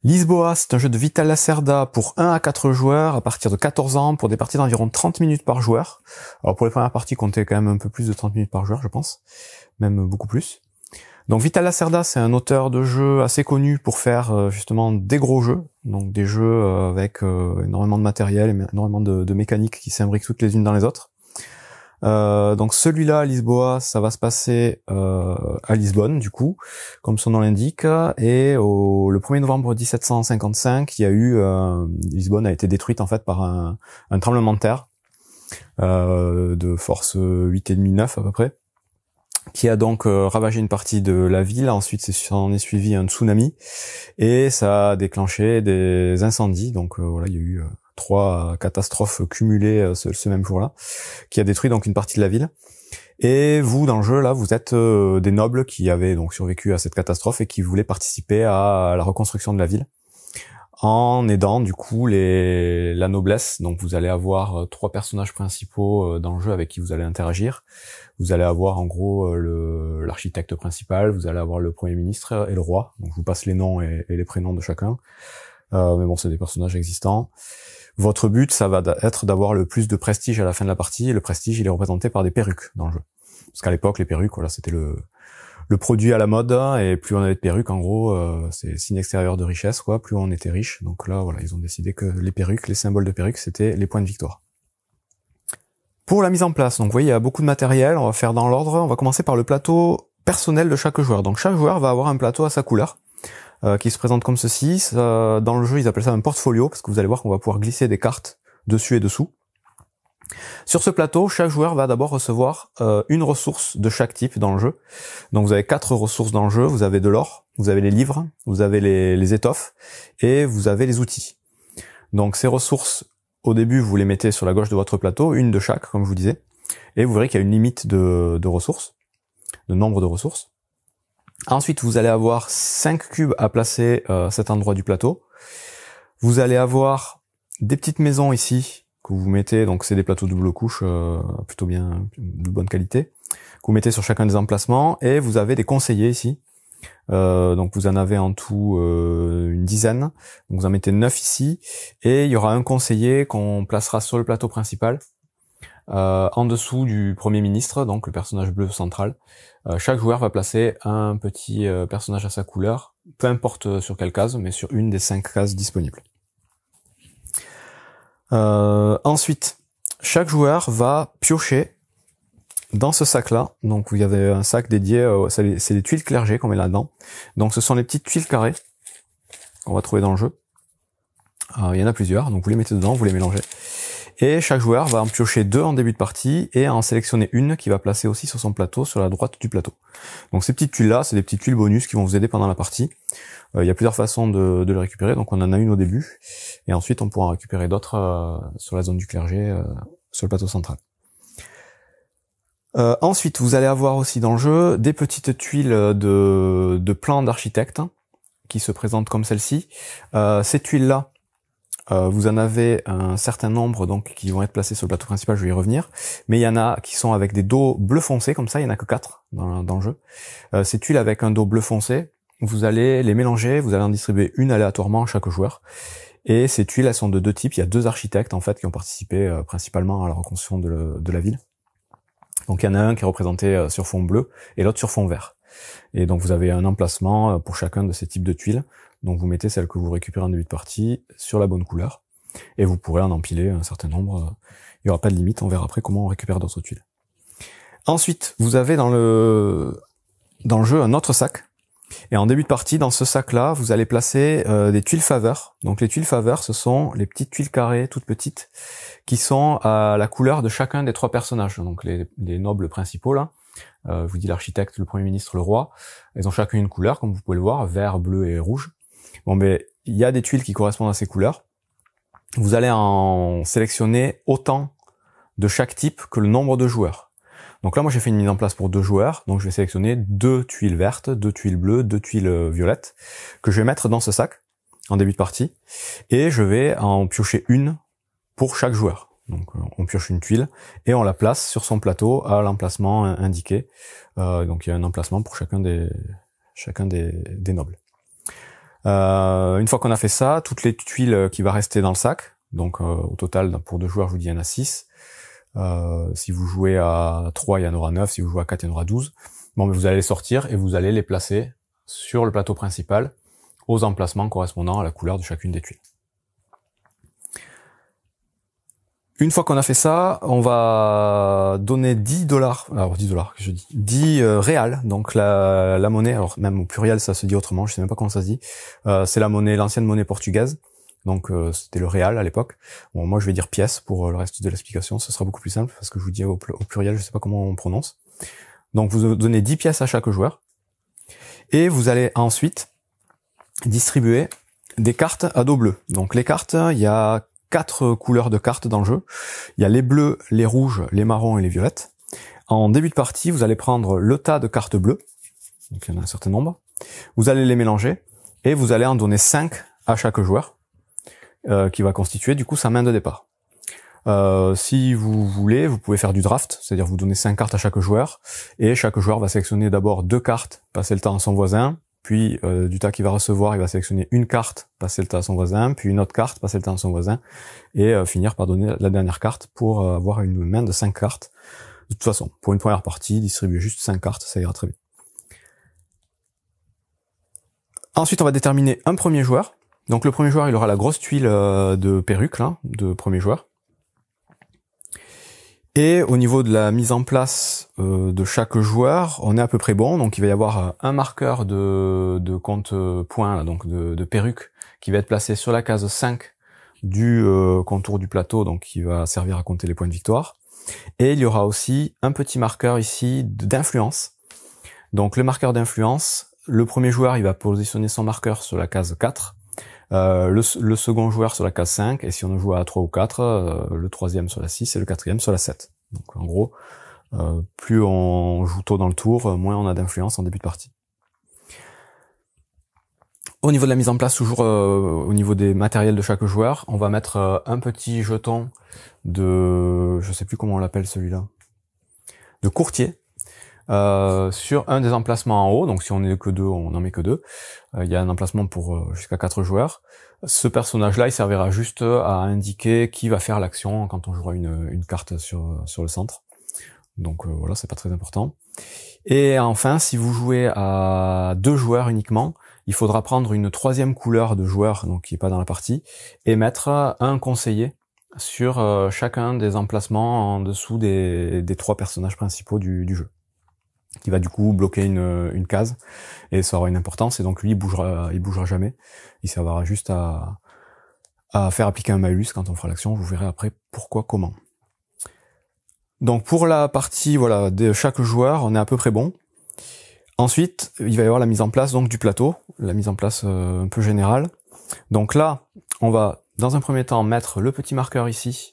Lisboa, c'est un jeu de Vital Lacerda pour 1 à 4 joueurs à partir de 14 ans pour des parties d'environ 30 minutes par joueur. Alors pour les premières parties, comptez quand même un peu plus de 30 minutes par joueur, je pense. Même beaucoup plus. Donc Vital Lacerda, c'est un auteur de jeu assez connu pour faire justement des gros jeux. Donc des jeux avec énormément de matériel et énormément de mécaniques qui s'imbriquent toutes les unes dans les autres. Donc celui-là, Lisboa, ça va se passer à Lisbonne, du coup, comme son nom l'indique, et le 1er novembre 1755, il y a eu Lisbonne a été détruite en fait par un tremblement de terre de force 8,5-9 à peu près, qui a donc ravagé une partie de la ville. Ensuite, s'en est suivi un tsunami et ça a déclenché des incendies. Donc voilà, il y a eu 3 catastrophes cumulées ce même jour-là, qui a détruit donc une partie de la ville. Et vous, dans le jeu, là, vous êtes des nobles qui avaient donc survécu à cette catastrophe et qui voulaient participer à la reconstruction de la ville, en aidant du coup la noblesse. Donc vous allez avoir 3 personnages principaux dans le jeu avec qui vous allez interagir. Vous allez avoir en gros l'architecte principal, vous allez avoir le premier ministre et le roi. Donc je vous passe les noms et les prénoms de chacun. Mais bon, c'est des personnages existants. Votre but, ça va être d'avoir le plus de prestige à la fin de la partie. Et le prestige, il est représenté par des perruques dans le jeu. Parce qu'à l'époque, les perruques, voilà, c'était le produit à la mode. Et plus on avait de perruques, en gros, c'est signe extérieur de richesse, quoi. Plus on était riche. Donc là, voilà, ils ont décidé que les perruques, les symboles de perruques, c'était les points de victoire. Pour la mise en place, donc vous voyez, il y a beaucoup de matériel. On va faire dans l'ordre. On va commencer par le plateau personnel de chaque joueur. Donc chaque joueur va avoir un plateau à sa couleur. Qui se présente comme ceci. Dans le jeu, ils appellent ça un portfolio, parce que vous allez voir qu'on va pouvoir glisser des cartes dessus et dessous. Sur ce plateau, chaque joueur va d'abord recevoir une ressource de chaque type dans le jeu. Donc vous avez 4 ressources dans le jeu. Vous avez de l'or, vous avez les livres, vous avez les étoffes, et vous avez les outils. Donc ces ressources, au début, vous les mettez sur la gauche de votre plateau, une de chaque, comme je vous disais, et vous verrez qu'il y a une limite de ressources, de nombre de ressources. Ensuite, vous allez avoir 5 cubes à placer à cet endroit du plateau. Vous allez avoir des petites maisons ici que vous mettez, donc c'est des plateaux double couche plutôt bien, de bonne qualité, que vous mettez sur chacun des emplacements, et vous avez des conseillers ici. Donc vous en avez en tout une dizaine. Donc vous en mettez 9 ici, et il y aura un conseiller qu'on placera sur le plateau principal. En dessous du premier ministre, donc le personnage bleu central. Chaque joueur va placer un petit personnage à sa couleur, peu importe sur quelle case, mais sur une des 5 cases disponibles. Ensuite, chaque joueur va piocher dans ce sac-là. Donc vous avez un sac dédié, c'est des tuiles clergées qu'on met là-dedans. Donc ce sont les petites tuiles carrées qu'on va trouver dans le jeu. Il y en a plusieurs, donc vous les mettez dedans, vous les mélangez. Et chaque joueur va en piocher 2 en début de partie et en sélectionner une qui va placer aussi sur son plateau, sur la droite du plateau. Donc ces petites tuiles-là, c'est des petites tuiles bonus qui vont vous aider pendant la partie. Il y a plusieurs façons de les récupérer, donc on en a une au début, et ensuite on pourra en récupérer d'autres sur la zone du clergé, sur le plateau central. Ensuite, vous allez avoir aussi dans le jeu des petites tuiles de plans d'architecte qui se présentent comme celle-ci. Ces tuiles-là, vous en avez un certain nombre donc qui vont être placés sur le plateau principal, je vais y revenir, mais il y en a qui sont avec des dos bleu foncé, comme ça, il y en a que 4 dans le jeu. Ces tuiles avec un dos bleu foncé, vous allez les mélanger, vous allez en distribuer une aléatoirement à chaque joueur, et ces tuiles, elles sont de 2 types. Il y a 2 architectes en fait qui ont participé principalement à la reconstruction de la ville. Donc il y en a un qui est représenté sur fond bleu et l'autre sur fond vert. Et donc vous avez un emplacement pour chacun de ces types de tuiles. Donc vous mettez celle que vous récupérez en début de partie sur la bonne couleur, et vous pourrez en empiler un certain nombre. Il n'y aura pas de limite, on verra après comment on récupère d'autres tuiles. Ensuite, vous avez dans le jeu un autre sac, et en début de partie, dans ce sac-là, vous allez placer des tuiles faveurs. Donc les tuiles faveurs, ce sont les petites tuiles carrées, toutes petites, qui sont à la couleur de chacun des 3 personnages. Donc les nobles principaux là, je vous dis l'architecte, le premier ministre, le roi, ils ont chacun une couleur, comme vous pouvez le voir, vert, bleu et rouge. Bon, mais il y a des tuiles qui correspondent à ces couleurs. Vous allez en sélectionner autant de chaque type que le nombre de joueurs. Donc là, moi, j'ai fait une mise en place pour 2 joueurs. Donc je vais sélectionner 2 tuiles vertes, 2 tuiles bleues, 2 tuiles violettes, que je vais mettre dans ce sac en début de partie. Et je vais en piocher une pour chaque joueur. Donc on pioche une tuile et on la place sur son plateau à l'emplacement indiqué. Donc il y a un emplacement pour chacun des nobles. Une fois qu'on a fait ça, toutes les tuiles qui va rester dans le sac, donc au total pour 2 joueurs, je vous dis il y en a 6. Si vous jouez à 3, il y en aura 9, si vous jouez à 4, il y en aura 12. Bon, mais vous allez les sortir et vous allez les placer sur le plateau principal aux emplacements correspondant à la couleur de chacune des tuiles. Une fois qu'on a fait ça, on va donner 10 $, alors 10 $, que je dis, 10 réals, donc la monnaie, alors même au pluriel ça se dit autrement, je sais même pas comment ça se dit, c'est l'ancienne monnaie portugaise, donc c'était le réal à l'époque. Bon, moi je vais dire pièce pour le reste de l'explication, ce sera beaucoup plus simple, parce que je vous dis au pluriel, je sais pas comment on prononce. Donc vous donnez 10 pièces à chaque joueur, et vous allez ensuite distribuer des cartes à dos bleu. Donc les cartes, il y a 4 couleurs de cartes dans le jeu. Il y a les bleus, les rouges, les marrons et les violettes. En début de partie, vous allez prendre le tas de cartes bleues, donc il y en a un certain nombre. Vous allez les mélanger et vous allez en donner 5 à chaque joueur, qui va constituer du coup sa main de départ. Si vous voulez, vous pouvez faire du draft, c'est-à-dire vous donnez 5 cartes à chaque joueur, et chaque joueur va sélectionner d'abord 2 cartes, passer le temps à son voisin, puis du tas qu'il va recevoir, il va sélectionner une carte, passer le tas à son voisin, puis une autre carte, passer le tas à son voisin, et finir par donner la dernière carte pour avoir une main de 5 cartes. De toute façon, pour une première partie, distribuer juste 5 cartes, ça ira très bien. Ensuite, on va déterminer un premier joueur. Donc le premier joueur, il aura la grosse tuile de perruque, là, de premier joueur. Et au niveau de la mise en place de chaque joueur, on est à peu près bon. Donc il va y avoir un marqueur de compte point, là, donc de perruque, qui va être placé sur la case 5 du contour du plateau, donc qui va servir à compter les points de victoire. Et il y aura aussi un petit marqueur ici d'influence. Donc le marqueur d'influence, le premier joueur, il va positionner son marqueur sur la case 4. Le second joueur sur la case 5, et si on joue à 3 ou 4, le troisième sur la 6 et le quatrième sur la 7. Donc en gros, plus on joue tôt dans le tour, moins on a d'influence en début de partie. Au niveau de la mise en place, toujours au niveau des matériels de chaque joueur, on va mettre un petit jeton de, je sais plus comment on l'appelle celui-là, de courtier, sur un des emplacements en haut. Donc si on n'est que 2, on n'en met que 2. Il y a un emplacement pour jusqu'à 4 joueurs. Ce personnage-là, il servira juste à indiquer qui va faire l'action quand on jouera une carte sur le centre. Donc voilà, c'est pas très important. Et enfin, si vous jouez à 2 joueurs uniquement, il faudra prendre une 3e couleur de joueur, donc qui est pas dans la partie, et mettre un conseiller sur chacun des emplacements en dessous des 3 personnages principaux du jeu, qui va du coup bloquer une case, et ça aura une importance, et donc lui il bougera jamais, il servira juste à faire appliquer un malus quand on fera l'action. Vous verrez après pourquoi, comment. Donc pour la partie voilà de chaque joueur, on est à peu près bon. Ensuite, il va y avoir la mise en place donc du plateau, la mise en place un peu générale. Donc là, on va dans un premier temps mettre le petit marqueur ici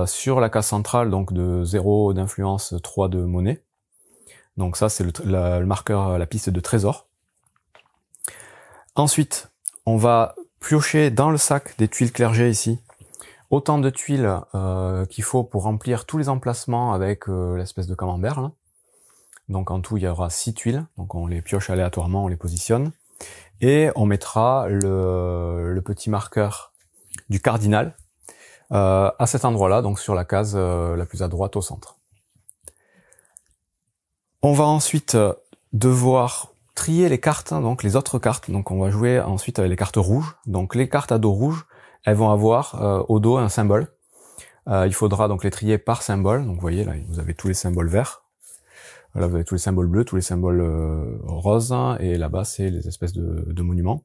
sur la case centrale, donc de 0 d'influence, 3 de monnaie. Donc ça c'est le marqueur, la piste de trésor. Ensuite, on va piocher dans le sac des tuiles clergées ici autant de tuiles qu'il faut pour remplir tous les emplacements avec l'espèce de camembert là. Donc en tout il y aura 6 tuiles, donc on les pioche aléatoirement, on les positionne, et on mettra le petit marqueur du cardinal à cet endroit-là, donc sur la case la plus à droite au centre. On va ensuite devoir trier les cartes, donc les autres cartes. Donc on va jouer ensuite avec les cartes rouges. Donc les cartes à dos rouge, elles vont avoir au dos un symbole. Il faudra donc les trier par symbole. Donc vous voyez là, vous avez tous les symboles verts. Là vous avez tous les symboles bleus, tous les symboles roses, et là-bas c'est les espèces de monuments.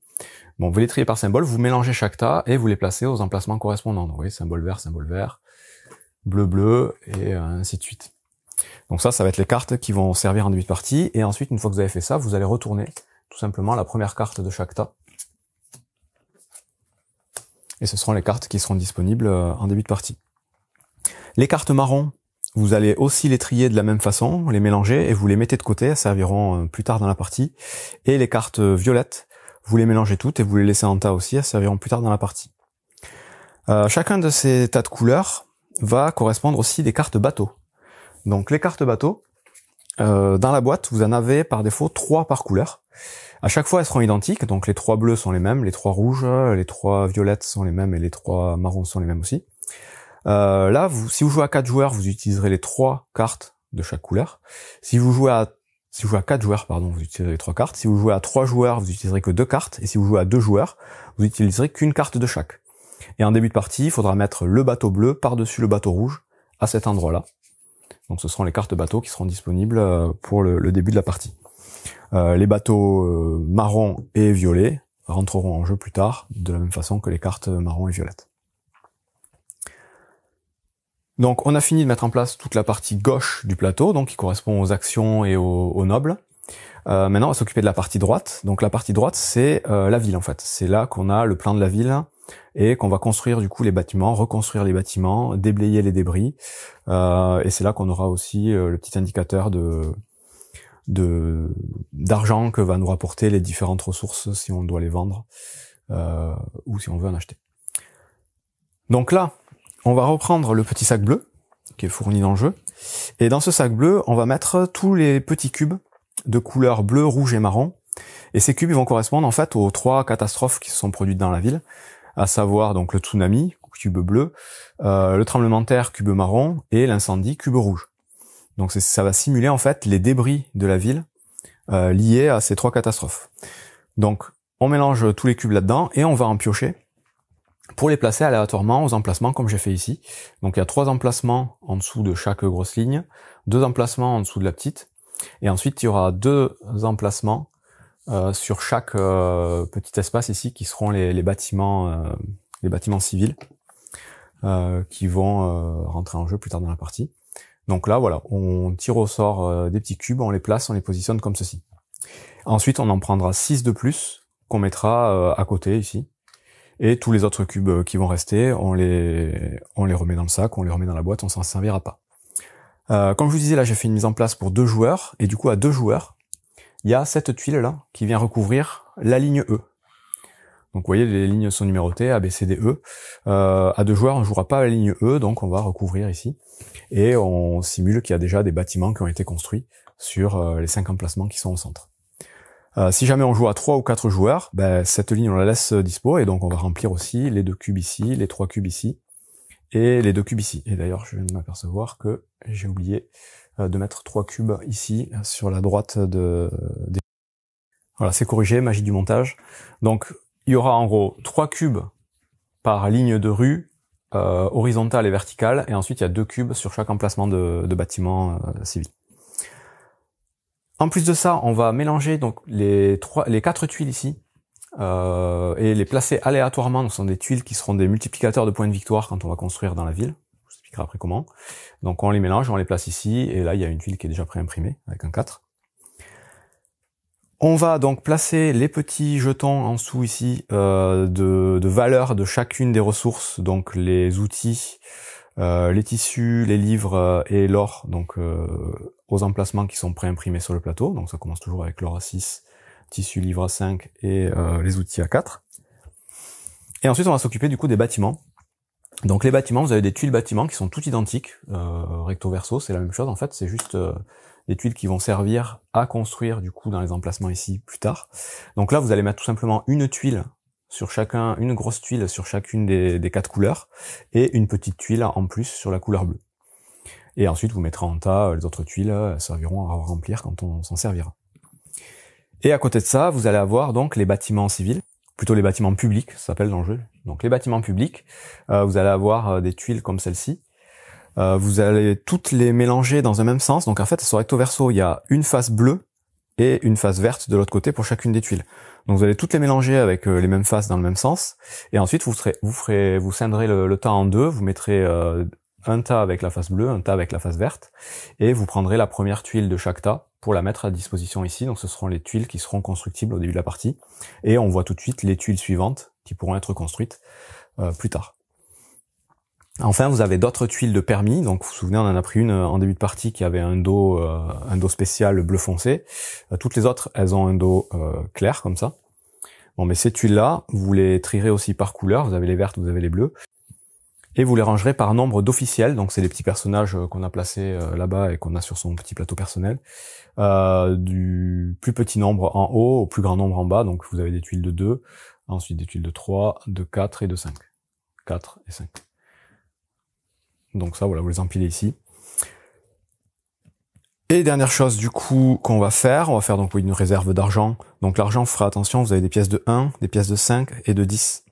Bon, vous les triez par symbole, vous mélangez chaque tas et vous les placez aux emplacements correspondants. Donc vous voyez, symbole vert, bleu, bleu, et ainsi de suite. Donc ça va être les cartes qui vont servir en début de partie, et ensuite, une fois que vous avez fait ça, vous allez retourner tout simplement la première carte de chaque tas. Et ce seront les cartes qui seront disponibles en début de partie. Les cartes marron, vous allez aussi les trier de la même façon, les mélanger, et vous les mettez de côté, elles serviront plus tard dans la partie. Et les cartes violettes, vous les mélangez toutes et vous les laissez en tas aussi, elles serviront plus tard dans la partie. Chacun de ces tas de couleurs va correspondre aussi des cartes bateaux. Donc les cartes bateaux, dans la boîte, vous en avez par défaut 3 par couleur. À chaque fois, elles seront identiques, donc les 3 bleus sont les mêmes, les 3 rouges, les 3 violettes sont les mêmes et les 3 marrons sont les mêmes aussi. Là, si vous jouez à 4 joueurs, vous utiliserez les 3 cartes de chaque couleur. Si vous jouez à 4 joueurs, pardon, vous utiliserez les 3 cartes. Si vous jouez à 3 joueurs, vous utiliserez que 2 cartes. Et si vous jouez à 2 joueurs, vous utiliserez qu'une carte de chaque. Et en début de partie, il faudra mettre le bateau bleu par-dessus le bateau rouge à cet endroit-là. Donc ce seront les cartes bateaux qui seront disponibles pour le début de la partie. Les bateaux marron et violets rentreront en jeu plus tard, de la même façon que les cartes marron et violettes. Donc on a fini de mettre en place toute la partie gauche du plateau, donc qui correspond aux actions et aux nobles. Maintenant on va s'occuper de la partie droite. Donc la partie droite c'est la ville en fait. C'est là qu'on a le plan de la ville et qu'on va construire du coup les bâtiments, reconstruire les bâtiments, déblayer les débris. Et c'est là qu'on aura aussi le petit indicateur d'argent que va nous rapporter les différentes ressources si on doit les vendre ou si on veut en acheter. Donc là, on va reprendre le petit sac bleu qui est fourni dans le jeu, et dans ce sac bleu, on va mettre tous les petits cubes de couleur bleu, rouge et marron, et ces cubes ils vont correspondre en fait aux 3 catastrophes qui se sont produites dans la ville, à savoir donc le tsunami, cube bleu, le tremblement de terre, cube marron, et l'incendie, cube rouge. Donc ça va simuler en fait les débris de la ville liés à ces 3 catastrophes. Donc on mélange tous les cubes là-dedans, et on va en piocher pour les placer aléatoirement aux emplacements comme j'ai fait ici. Donc il y a 3 emplacements en dessous de chaque grosse ligne, 2 emplacements en dessous de la petite, et ensuite il y aura 2 emplacements sur chaque petit espace ici qui seront les bâtiments civils qui vont rentrer en jeu plus tard dans la partie. Donc là voilà, on tire au sort des petits cubes, on les place, on les positionne comme ceci. Ensuite on en prendra 6 de plus qu'on mettra à côté ici. Et tous les autres cubes qui vont rester, on les remet dans le sac, on les remet dans la boîte, on s'en servira pas. Comme je vous disais, là j'ai fait une mise en place pour 2 joueurs, et du coup à 2 joueurs, il y a cette tuile là qui vient recouvrir la ligne E. Donc vous voyez, les lignes sont numérotées, A, B, C, D, E. À 2 joueurs, on ne jouera pas à la ligne E, donc on va recouvrir ici. Et on simule qu'il y a déjà des bâtiments qui ont été construits sur les 5 emplacements qui sont au centre. Si jamais on joue à 3 ou 4 joueurs, cette ligne on la laisse dispo, et donc on va remplir aussi les 2 cubes ici, les 3 cubes ici, et les 2 cubes ici. Et d'ailleurs je viens de m'apercevoir que j'ai oublié de mettre 3 cubes ici, sur la droite des... Voilà, c'est corrigé, magie du montage. Donc il y aura en gros 3 cubes par ligne de rue, horizontale et verticale, et ensuite il y a 2 cubes sur chaque emplacement de bâtiment civil. En plus de ça, on va mélanger donc les 4 tuiles ici et les placer aléatoirement. Donc ce sont des tuiles qui seront des multiplicateurs de points de victoire quand on va construire dans la ville. Je vous expliquerai après comment. Donc on les mélange, on les place ici, et là il y a une tuile qui est déjà préimprimée avec un 4. On va donc placer les petits jetons en dessous ici de valeur de chacune des ressources, donc les outils, les tissus, les livres et l'or, donc aux emplacements qui sont préimprimés sur le plateau. Donc ça commence toujours avec l'or à 6, tissu livre à 5 et les outils à 4. Et ensuite on va s'occuper du coup des bâtiments. Donc les bâtiments, vous avez des tuiles bâtiments qui sont toutes identiques, recto verso, c'est la même chose en fait, c'est juste des tuiles qui vont servir à construire du coup dans les emplacements ici plus tard. Donc là vous allez mettre tout simplement une tuile sur chacun, une grosse tuile sur chacune des 4 couleurs, et une petite tuile en plus sur la couleur bleue. Et ensuite vous mettrez en tas les autres tuiles, elles serviront à remplir quand on s'en servira. Et à côté de ça, vous allez avoir donc les bâtiments civils, plutôt les bâtiments publics, ça s'appelle dans le jeu. Donc les bâtiments publics, vous allez avoir des tuiles comme celle-ci. Vous allez toutes les mélanger dans un même sens. Donc en fait, sur recto verso, il y a une face bleue et une face verte de l'autre côté pour chacune des tuiles. Donc vous allez toutes les mélanger avec les mêmes faces dans le même sens. Et ensuite, vous scindrez le tas en deux. Vous mettrez un tas avec la face bleue, un tas avec la face verte, et vous prendrez la première tuile de chaque tas pour la mettre à disposition ici. Donc ce seront les tuiles qui seront constructibles au début de la partie, et on voit tout de suite les tuiles suivantes qui pourront être construites plus tard. Enfin, vous avez d'autres tuiles de permis. Donc vous vous souvenez, on en a pris une en début de partie qui avait un dos spécial bleu foncé. Toutes les autres, elles ont un dos clair comme ça. Bon, mais ces tuiles-là, vous les trierez aussi par couleur. Vous avez les vertes, vous avez les bleues. et vous les rangerez par nombre d'officiels, donc c'est les petits personnages qu'on a placés là-bas et qu'on a sur son petit plateau personnel, du plus petit nombre en haut au plus grand nombre en bas, donc vous avez des tuiles de 2, ensuite des tuiles de 3, de 4 et de 5. 4 et 5. Donc ça, voilà, vous les empilez ici. Et dernière chose du coup qu'on va faire, on va faire donc une réserve d'argent. Donc l'argent, vous ferez attention, vous avez des pièces de 1, des pièces de 5 et de 10.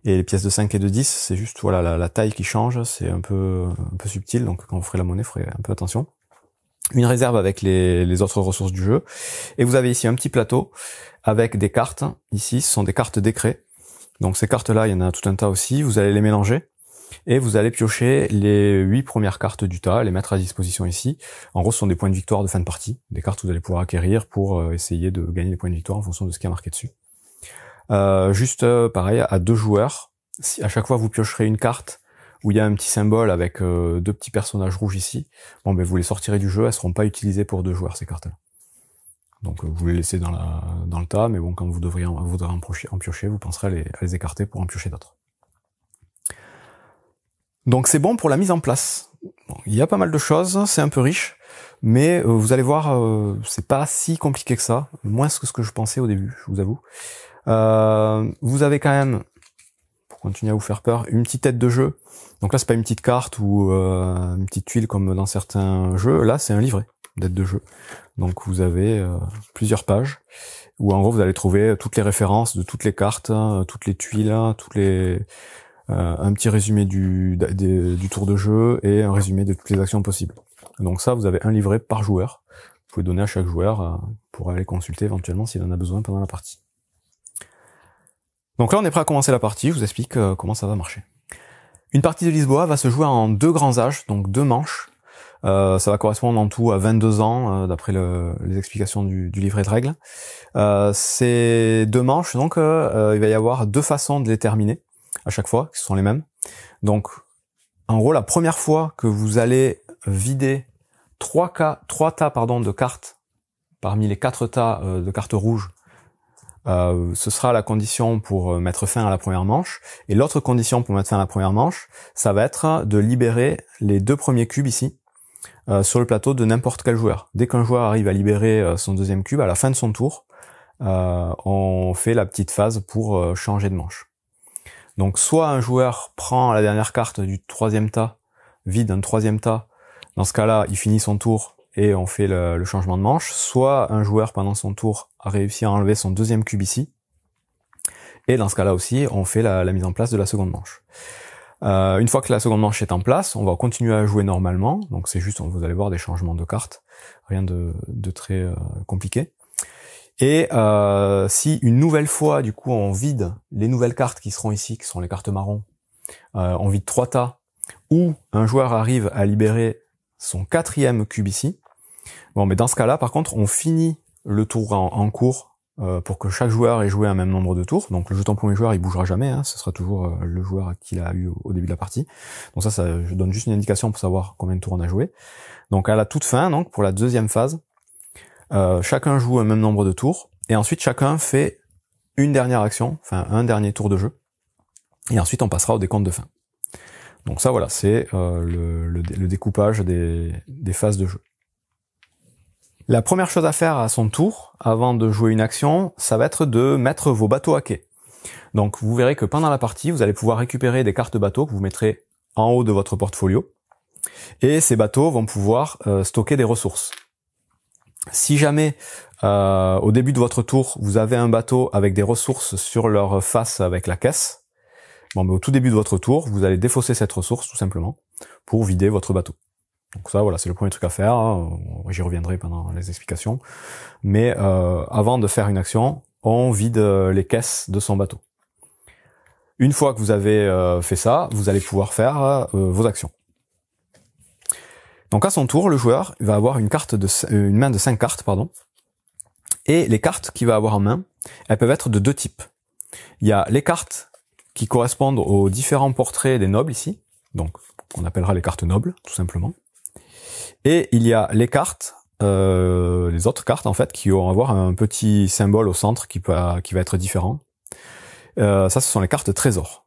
Et les pièces de 5 et de 10, c'est juste voilà la taille qui change, c'est un peu subtil, donc quand vous ferez la monnaie, vous ferez un peu attention. Une réserve avec les autres ressources du jeu. Et vous avez ici un petit plateau avec des cartes. Ici, ce sont des cartes décrets. Donc ces cartes-là, il y en a tout un tas aussi. Vous allez les mélanger. Et vous allez piocher les 8 premières cartes du tas, les mettre à disposition ici. En gros, ce sont des points de victoire de fin de partie, des cartes que vous allez pouvoir acquérir pour essayer de gagner des points de victoire en fonction de ce qui est marqué dessus. Pareil, à 2 joueurs, si à chaque fois vous piocherez une carte où il y a un petit symbole avec 2 petits personnages rouges ici, bon ben vous les sortirez du jeu, elles seront pas utilisées pour 2 joueurs ces cartes-là. Donc vous les laissez dans le tas, mais bon, quand vous devrez en piocher, vous penserez à les écarter pour en piocher d'autres. Donc c'est bon pour la mise en place. Bon, il y a pas mal de choses, c'est un peu riche, mais vous allez voir, c'est pas si compliqué que ça, moins que ce que je pensais au début, je vous avoue. Vous avez quand même, pour continuer à vous faire peur, une petite tête de jeu. Donc là c'est pas une petite carte ou une petite tuile comme dans certains jeux, là c'est un livret d'aide de jeu. Donc vous avez plusieurs pages où en gros vous allez trouver toutes les références de toutes les cartes, toutes les tuiles, un petit résumé du tour de jeu et un résumé de toutes les actions possibles. Donc ça, vous avez un livret par joueur. Vous pouvez donner à chaque joueur pour aller consulter éventuellement s'il en a besoin pendant la partie. Donc là, on est prêt à commencer la partie. Je vous explique comment ça va marcher. Une partie de Lisboa va se jouer en 2 grands âges, donc 2 manches. Ça va correspondre en tout à 22 ans, d'après les explications du livret de règles. Ces 2 manches, donc, il va y avoir 2 façons de les terminer à chaque fois, qui sont les mêmes. Donc, en gros, la première fois que vous allez vider 3 tas de cartes parmi les 4 tas de cartes rouges, ce sera la condition pour mettre fin à la première manche. Et l'autre condition pour mettre fin à la première manche, ça va être de libérer les 2 premiers cubes ici, sur le plateau de n'importe quel joueur. Dès qu'un joueur arrive à libérer son 2e cube, à la fin de son tour, on fait la petite phase pour changer de manche. Donc soit un joueur prend la dernière carte du 3e tas, vide un 3e tas, dans ce cas-là il finit son tour et on fait le changement de manche, soit un joueur pendant son tour a réussi à enlever son 2e cube ici, et dans ce cas-là aussi on fait la mise en place de la seconde manche. Une fois que la seconde manche est en place, on va continuer à jouer normalement, donc c'est juste, vous allez voir des changements de cartes, rien de très compliqué. Et si une nouvelle fois, du coup, on vide les nouvelles cartes qui seront ici, qui sont les cartes marron, on vide 3 tas, ou un joueur arrive à libérer son 4e cube ici, bon, mais dans ce cas-là, par contre, on finit le tour en cours pour que chaque joueur ait joué un même nombre de tours. Donc le jeton premier joueur, il bougera jamais, hein, ce sera toujours le joueur qu'il a eu au début de la partie. Donc ça, je donne juste une indication pour savoir combien de tours on a joué. Donc à la toute fin, donc pour la 2e phase, chacun joue un même nombre de tours, et ensuite chacun fait une dernière action, enfin un dernier tour de jeu, et ensuite on passera au décompte de fin. Donc ça voilà, c'est le découpage des phases de jeu. La première chose à faire à son tour, avant de jouer une action, ça va être de mettre vos bateaux à quai. Donc vous verrez que pendant la partie, vous allez pouvoir récupérer des cartes bateaux que vous mettrez en haut de votre portfolio, et ces bateaux vont pouvoir stocker des ressources. Si jamais au début de votre tour vous avez un bateau avec des ressources sur leur face avec la caisse, bon, mais au tout début de votre tour vous allez défausser cette ressource tout simplement pour vider votre bateau. Donc ça voilà, c'est le premier truc à faire, j'y reviendrai pendant les explications, mais avant de faire une action, on vide les caisses de son bateau. Une fois que vous avez fait ça, vous allez pouvoir faire vos actions. Donc à son tour, le joueur va avoir une main de 5 cartes, pardon. Et les cartes qu'il va avoir en main, elles peuvent être de 2 types. Il y a les cartes qui correspondent aux différents portraits des nobles ici, donc on appellera les cartes nobles, tout simplement. Et il y a les cartes, les autres cartes en fait, qui vont avoir un petit symbole au centre qui va être différent. Ça, ce sont les cartes trésors.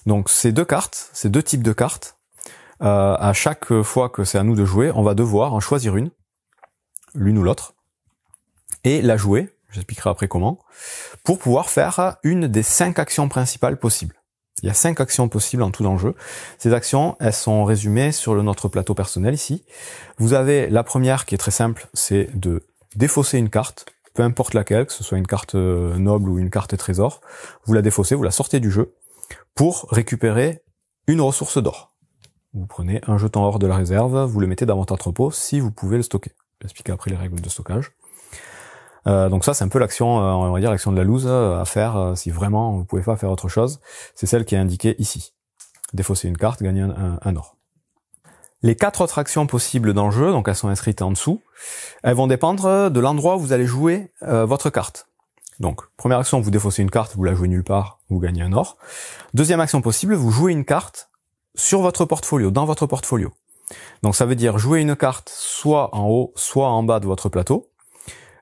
Donc ces deux cartes, ces deux types de cartes, à chaque fois que c'est à nous de jouer, on va devoir en choisir une, l'une ou l'autre, et la jouer, j'expliquerai après comment, pour pouvoir faire une des 5 actions principales possibles. Il y a 5 actions possibles en tout dans le jeu. Ces actions, elles sont résumées sur notre plateau personnel ici. Vous avez la première qui est très simple, c'est de défausser une carte, peu importe laquelle, que ce soit une carte noble ou une carte trésor. Vous la défaussez, vous la sortez du jeu pour récupérer une ressource d'or. Vous prenez un jeton or de la réserve, vous le mettez dans votre entrepôt si vous pouvez le stocker. Je vais expliquer après les règles de stockage. Donc ça, c'est un peu l'action, on va dire l'action de la loose à faire si vraiment vous pouvez pas faire autre chose. C'est celle qui est indiquée ici. Défausser une carte, gagner un or. Les 4 autres actions possibles dans le jeu, donc elles sont inscrites en dessous, elles vont dépendre de l'endroit où vous allez jouer votre carte. Donc, première action, vous défaussez une carte, vous la jouez nulle part, vous gagnez un or. Deuxième action possible, vous jouez une carte sur votre portfolio, dans votre portfolio. Donc ça veut dire jouer une carte soit en haut, soit en bas de votre plateau.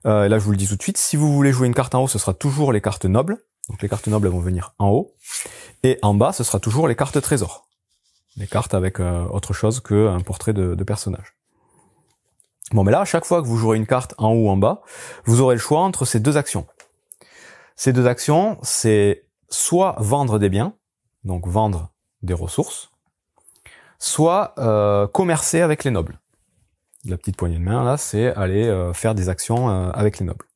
Et là, je vous le dis tout de suite, si vous voulez jouer une carte en haut, ce sera toujours les cartes nobles. Donc les cartes nobles elles vont venir en haut. Et en bas, ce sera toujours les cartes trésors. Les cartes avec autre chose qu'un portrait de personnage. Bon, mais là, à chaque fois que vous jouerez une carte en haut ou en bas, vous aurez le choix entre ces deux actions. Ces deux actions, c'est soit vendre des biens, donc vendre des ressources, soit commercer avec les nobles. La petite poignée de main, là, c'est aller faire des actions avec les nobles.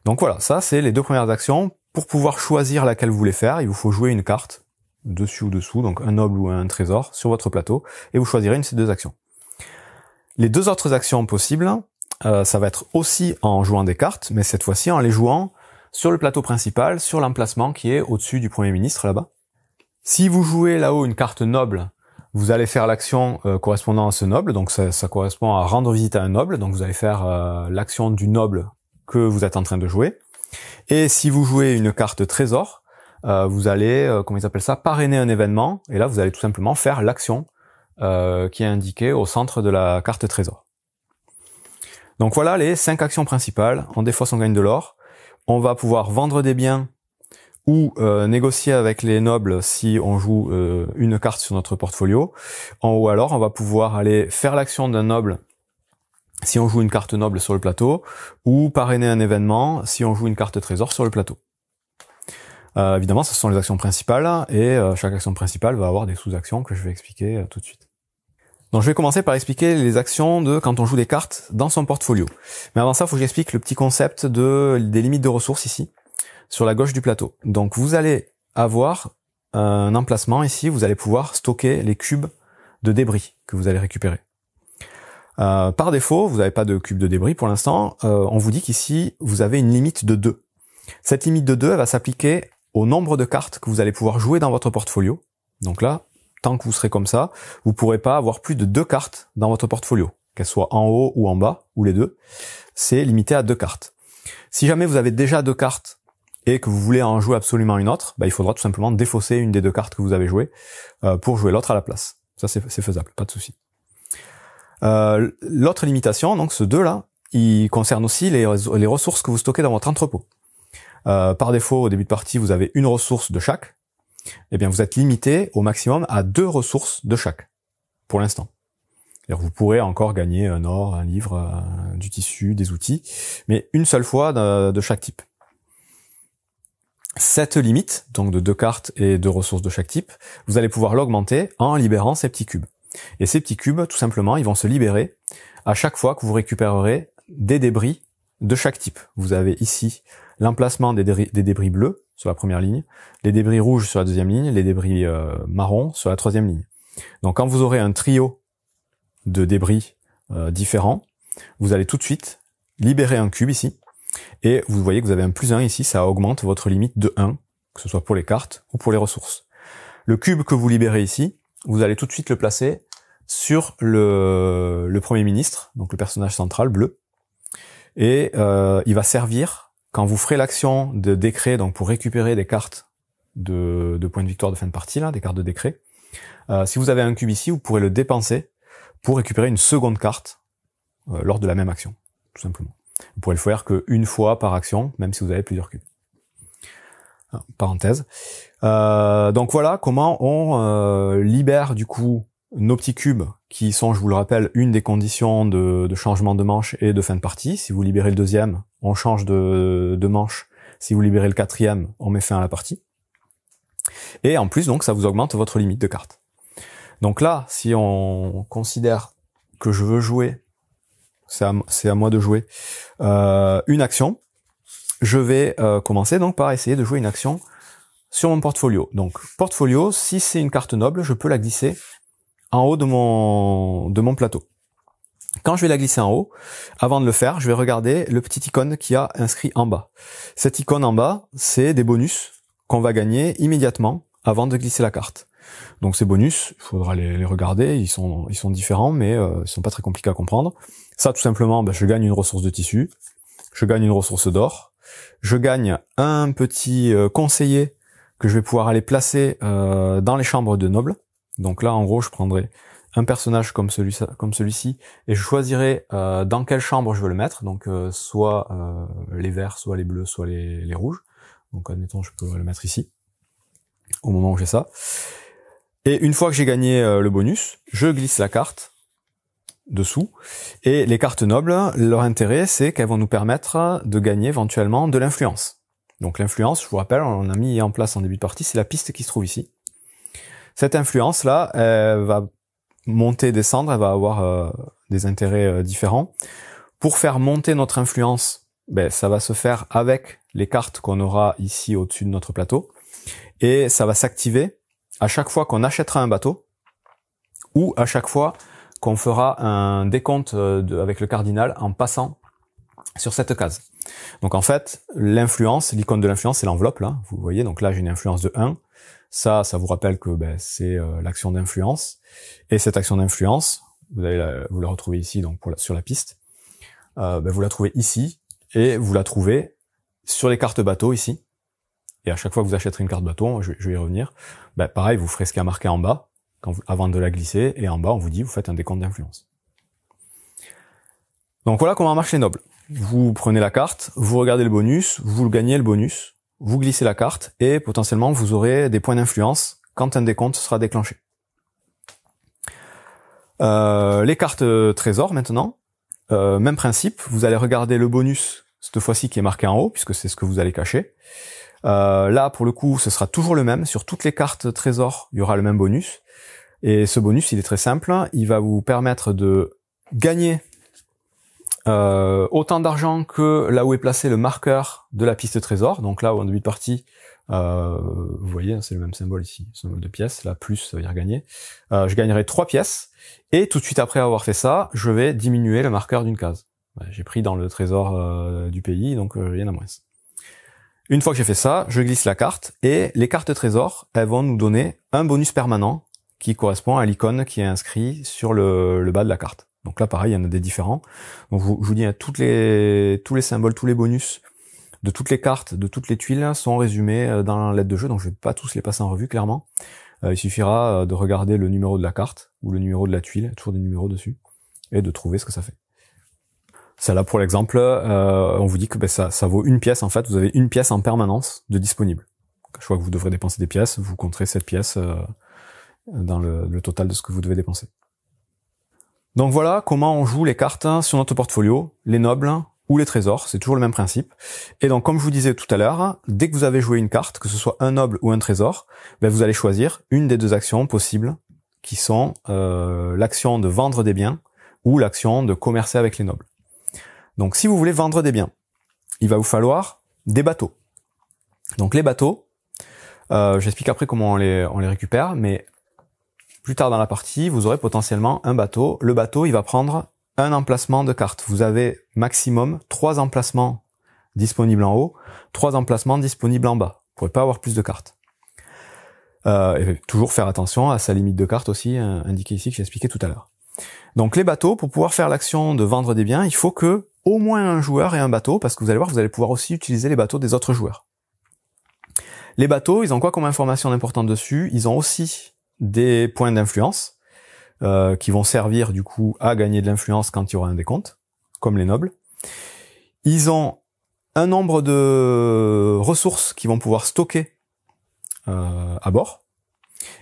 Donc voilà, ça, c'est les deux premières actions. Pour pouvoir choisir laquelle vous voulez faire, il vous faut jouer une carte, dessus ou dessous, donc un noble ou un trésor, sur votre plateau, et vous choisirez une de ces deux actions. Les deux autres actions possibles, ça va être aussi en jouant des cartes, mais cette fois-ci en les jouant sur le plateau principal, sur l'emplacement qui est au-dessus du Premier ministre, là-bas. Si vous jouez là-haut une carte noble, vous allez faire l'action correspondant à ce noble, donc ça correspond à rendre visite à un noble, donc vous allez faire l'action du noble que vous êtes en train de jouer. Et si vous jouez une carte trésor, vous allez, comment ils appellent ça, parrainer un événement, et là vous allez tout simplement faire l'action qui est indiquée au centre de la carte trésor. Donc voilà les 5 actions principales. On défausse, on gagne de l'or. On va pouvoir vendre des biens ou négocier avec les nobles si on joue une carte sur notre portfolio. Ou alors on va pouvoir aller faire l'action d'un noble si on joue une carte noble sur le plateau, ou parrainer un événement si on joue une carte trésor sur le plateau. Évidemment, ce sont les actions principales, et chaque action principale va avoir des sous-actions que je vais expliquer tout de suite. Donc je vais commencer par expliquer les actions de quand on joue des cartes dans son portfolio. Mais avant ça, il faut que j'explique le petit concept des limites de ressources ici, sur la gauche du plateau. Donc vous allez avoir un emplacement ici, vous allez pouvoir stocker les cubes de débris que vous allez récupérer. Par défaut, vous n'avez pas de cube de débris pour l'instant, on vous dit qu'ici, vous avez une limite de 2. Cette limite de 2, elle va s'appliquer au nombre de cartes que vous allez pouvoir jouer dans votre portfolio. Donc là, tant que vous serez comme ça, vous ne pourrez pas avoir plus de 2 cartes dans votre portfolio, qu'elles soient en haut ou en bas, ou les deux. C'est limité à 2 cartes. Si jamais vous avez déjà 2 cartes et que vous voulez en jouer absolument une autre, il faudra tout simplement défausser une des 2 cartes que vous avez jouées pour jouer l'autre à la place. Ça, c'est faisable, pas de souci. L'autre limitation, donc ce 2-là, il concerne aussi les ressources que vous stockez dans votre entrepôt. Par défaut, au début de partie, vous avez une ressource de chaque. Eh bien, vous êtes limité au maximum à 2 ressources de chaque, pour l'instant. Vous pourrez encore gagner un or, un livre, du tissu, des outils, mais une seule fois de chaque type. Cette limite, donc de 2 cartes et 2 ressources de chaque type, vous allez pouvoir l'augmenter en libérant ces petits cubes. Et ces petits cubes, tout simplement, ils vont se libérer à chaque fois que vous récupérerez des débris de chaque type. Vous avez ici l'emplacement des débris bleus sur la première ligne, les débris rouges sur la deuxième ligne, les débris marrons sur la troisième ligne. Donc quand vous aurez un trio de débris différents, vous allez tout de suite libérer un cube ici, et vous voyez que vous avez un +1 ici, ça augmente votre limite de 1, que ce soit pour les cartes ou pour les ressources. Le cube que vous libérez ici, vous allez tout de suite le placer sur le Premier ministre, donc le personnage central bleu, et il va servir, quand vous ferez l'action de décret, donc pour récupérer des cartes de points de victoire de fin de partie, là, des cartes de décret, si vous avez un cube ici, vous pourrez le dépenser pour récupérer une seconde carte lors de la même action, tout simplement. Vous pourrez le faire qu'une fois par action, même si vous avez plusieurs cubes. Parenthèse. Donc voilà comment on libère du coup nos petits cubes qui sont, je vous le rappelle, une des conditions de changement de manche et de fin de partie. Si vous libérez le deuxième, on change de manche. Si vous libérez le quatrième, on met fin à la partie. Et en plus, donc, ça vous augmente votre limite de cartes. Donc là, si on considère que je veux jouer, c'est à moi de jouer, une action, je vais commencer donc par essayer de jouer une action sur mon portfolio. Donc, portfolio, si c'est une carte noble, je peux la glisser en haut de mon plateau. Quand je vais la glisser en haut, avant de le faire, je vais regarder le petit icône qui a inscrit en bas. Cette icône en bas, c'est des bonus qu'on va gagner immédiatement avant de glisser la carte. Donc ces bonus, il faudra les regarder, ils sont différents, mais ils sont pas très compliqués à comprendre. Ça, tout simplement, je gagne une ressource de tissu, je gagne une ressource d'or, je gagne un petit conseiller que je vais pouvoir aller placer dans les chambres de nobles. Donc là, en gros, je prendrai un personnage comme celui-ci et je choisirai dans quelle chambre je veux le mettre. Donc soit les verts, soit les bleus, soit les rouges. Donc admettons, je peux le mettre ici au moment où j'ai ça. Et une fois que j'ai gagné le bonus, je glisse la carte dessous. Et les cartes nobles, leur intérêt, c'est qu'elles vont nous permettre de gagner éventuellement de l'influence. Donc l'influence, je vous rappelle, on a mis en place en début de partie, c'est la piste qui se trouve ici. Cette influence-là, elle va monter, descendre, elle va avoir des intérêts différents. Pour faire monter notre influence, ça va se faire avec les cartes qu'on aura ici au-dessus de notre plateau. Et ça va s'activer à chaque fois qu'on achètera un bateau ou à chaque fois qu'on fera un décompte avec le cardinal en passant sur cette case. Donc en fait, l'influence, l'icône de l'influence, c'est l'enveloppe là, vous voyez, donc là j'ai une influence de 1. Ça vous rappelle que c'est l'action d'influence. Et cette action d'influence, vous la retrouvez ici donc sur la piste. Vous la trouvez ici et vous la trouvez sur les cartes bateaux ici. Et à chaque fois que vous achèterez une carte bateau, je vais y revenir, pareil, vous ferez ce qui a marqué en bas avant de la glisser, et en bas on vous dit vous faites un décompte d'influence. Donc voilà comment marchent les nobles. Vous prenez la carte, vous regardez le bonus, vous gagnez le bonus, vous glissez la carte et potentiellement vous aurez des points d'influence quand un décompte sera déclenché. Les cartes trésors maintenant, même principe, vous allez regarder le bonus cette fois-ci qui est marqué en haut puisque c'est ce que vous allez cacher. Là pour le coup ce sera toujours le même, sur toutes les cartes trésors il y aura le même bonus et ce bonus il est très simple, il va vous permettre de gagner autant d'argent que là où est placé le marqueur de la piste trésor. Donc là, en début de partie, vous voyez, c'est le même symbole ici, symbole de pièces, là, plus, ça veut dire gagner. Je gagnerai 3 pièces, et tout de suite après avoir fait ça, je vais diminuer le marqueur d'une case. J'ai pris dans le trésor du pays, donc il y en a moins. Une fois que j'ai fait ça, je glisse la carte, et les cartes trésors, elles vont nous donner un bonus permanent qui correspond à l'icône qui est inscrit sur le bas de la carte. Donc là, pareil, il y en a des différents. Donc je vous dis, tous les symboles, tous les bonus de toutes les cartes, de toutes les tuiles sont résumés dans l'aide de jeu. Donc je vais pas tous les passer en revue, clairement. Il suffira de regarder le numéro de la carte ou le numéro de la tuile, toujours des numéros dessus, et de trouver ce que ça fait. Celle-là, pour l'exemple, on vous dit que ça vaut une pièce. En fait, vous avez une pièce en permanence de disponible. Je vois que vous devrez dépenser des pièces. Vous compterez cette pièce dans le total de ce que vous devez dépenser. Donc voilà comment on joue les cartes sur notre portfolio, les nobles ou les trésors, c'est toujours le même principe. Et donc comme je vous disais tout à l'heure, dès que vous avez joué une carte, que ce soit un noble ou un trésor, vous allez choisir une des deux actions possibles, qui sont l'action de vendre des biens ou l'action de commercer avec les nobles. Donc si vous voulez vendre des biens, il va vous falloir des bateaux. Donc les bateaux, j'explique après comment on les récupère, mais plus tard dans la partie, vous aurez potentiellement un bateau. Le bateau, il va prendre un emplacement de carte. Vous avez maximum 3 emplacements disponibles en haut, 3 emplacements disponibles en bas. Vous ne pourrez pas avoir plus de cartes. Et toujours faire attention à sa limite de cartes aussi, indiquée ici, que j'ai expliqué tout à l'heure. Donc les bateaux, pour pouvoir faire l'action de vendre des biens, il faut que au moins un joueur ait un bateau, parce que vous allez voir, vous allez pouvoir aussi utiliser les bateaux des autres joueurs. Les bateaux, ils ont quoi comme information importante dessus? Ils ont aussi des points d'influence qui vont servir du coup à gagner de l'influence quand il y aura un décompte, comme les nobles. Ils ont un nombre de ressources qu'ils vont pouvoir stocker à bord,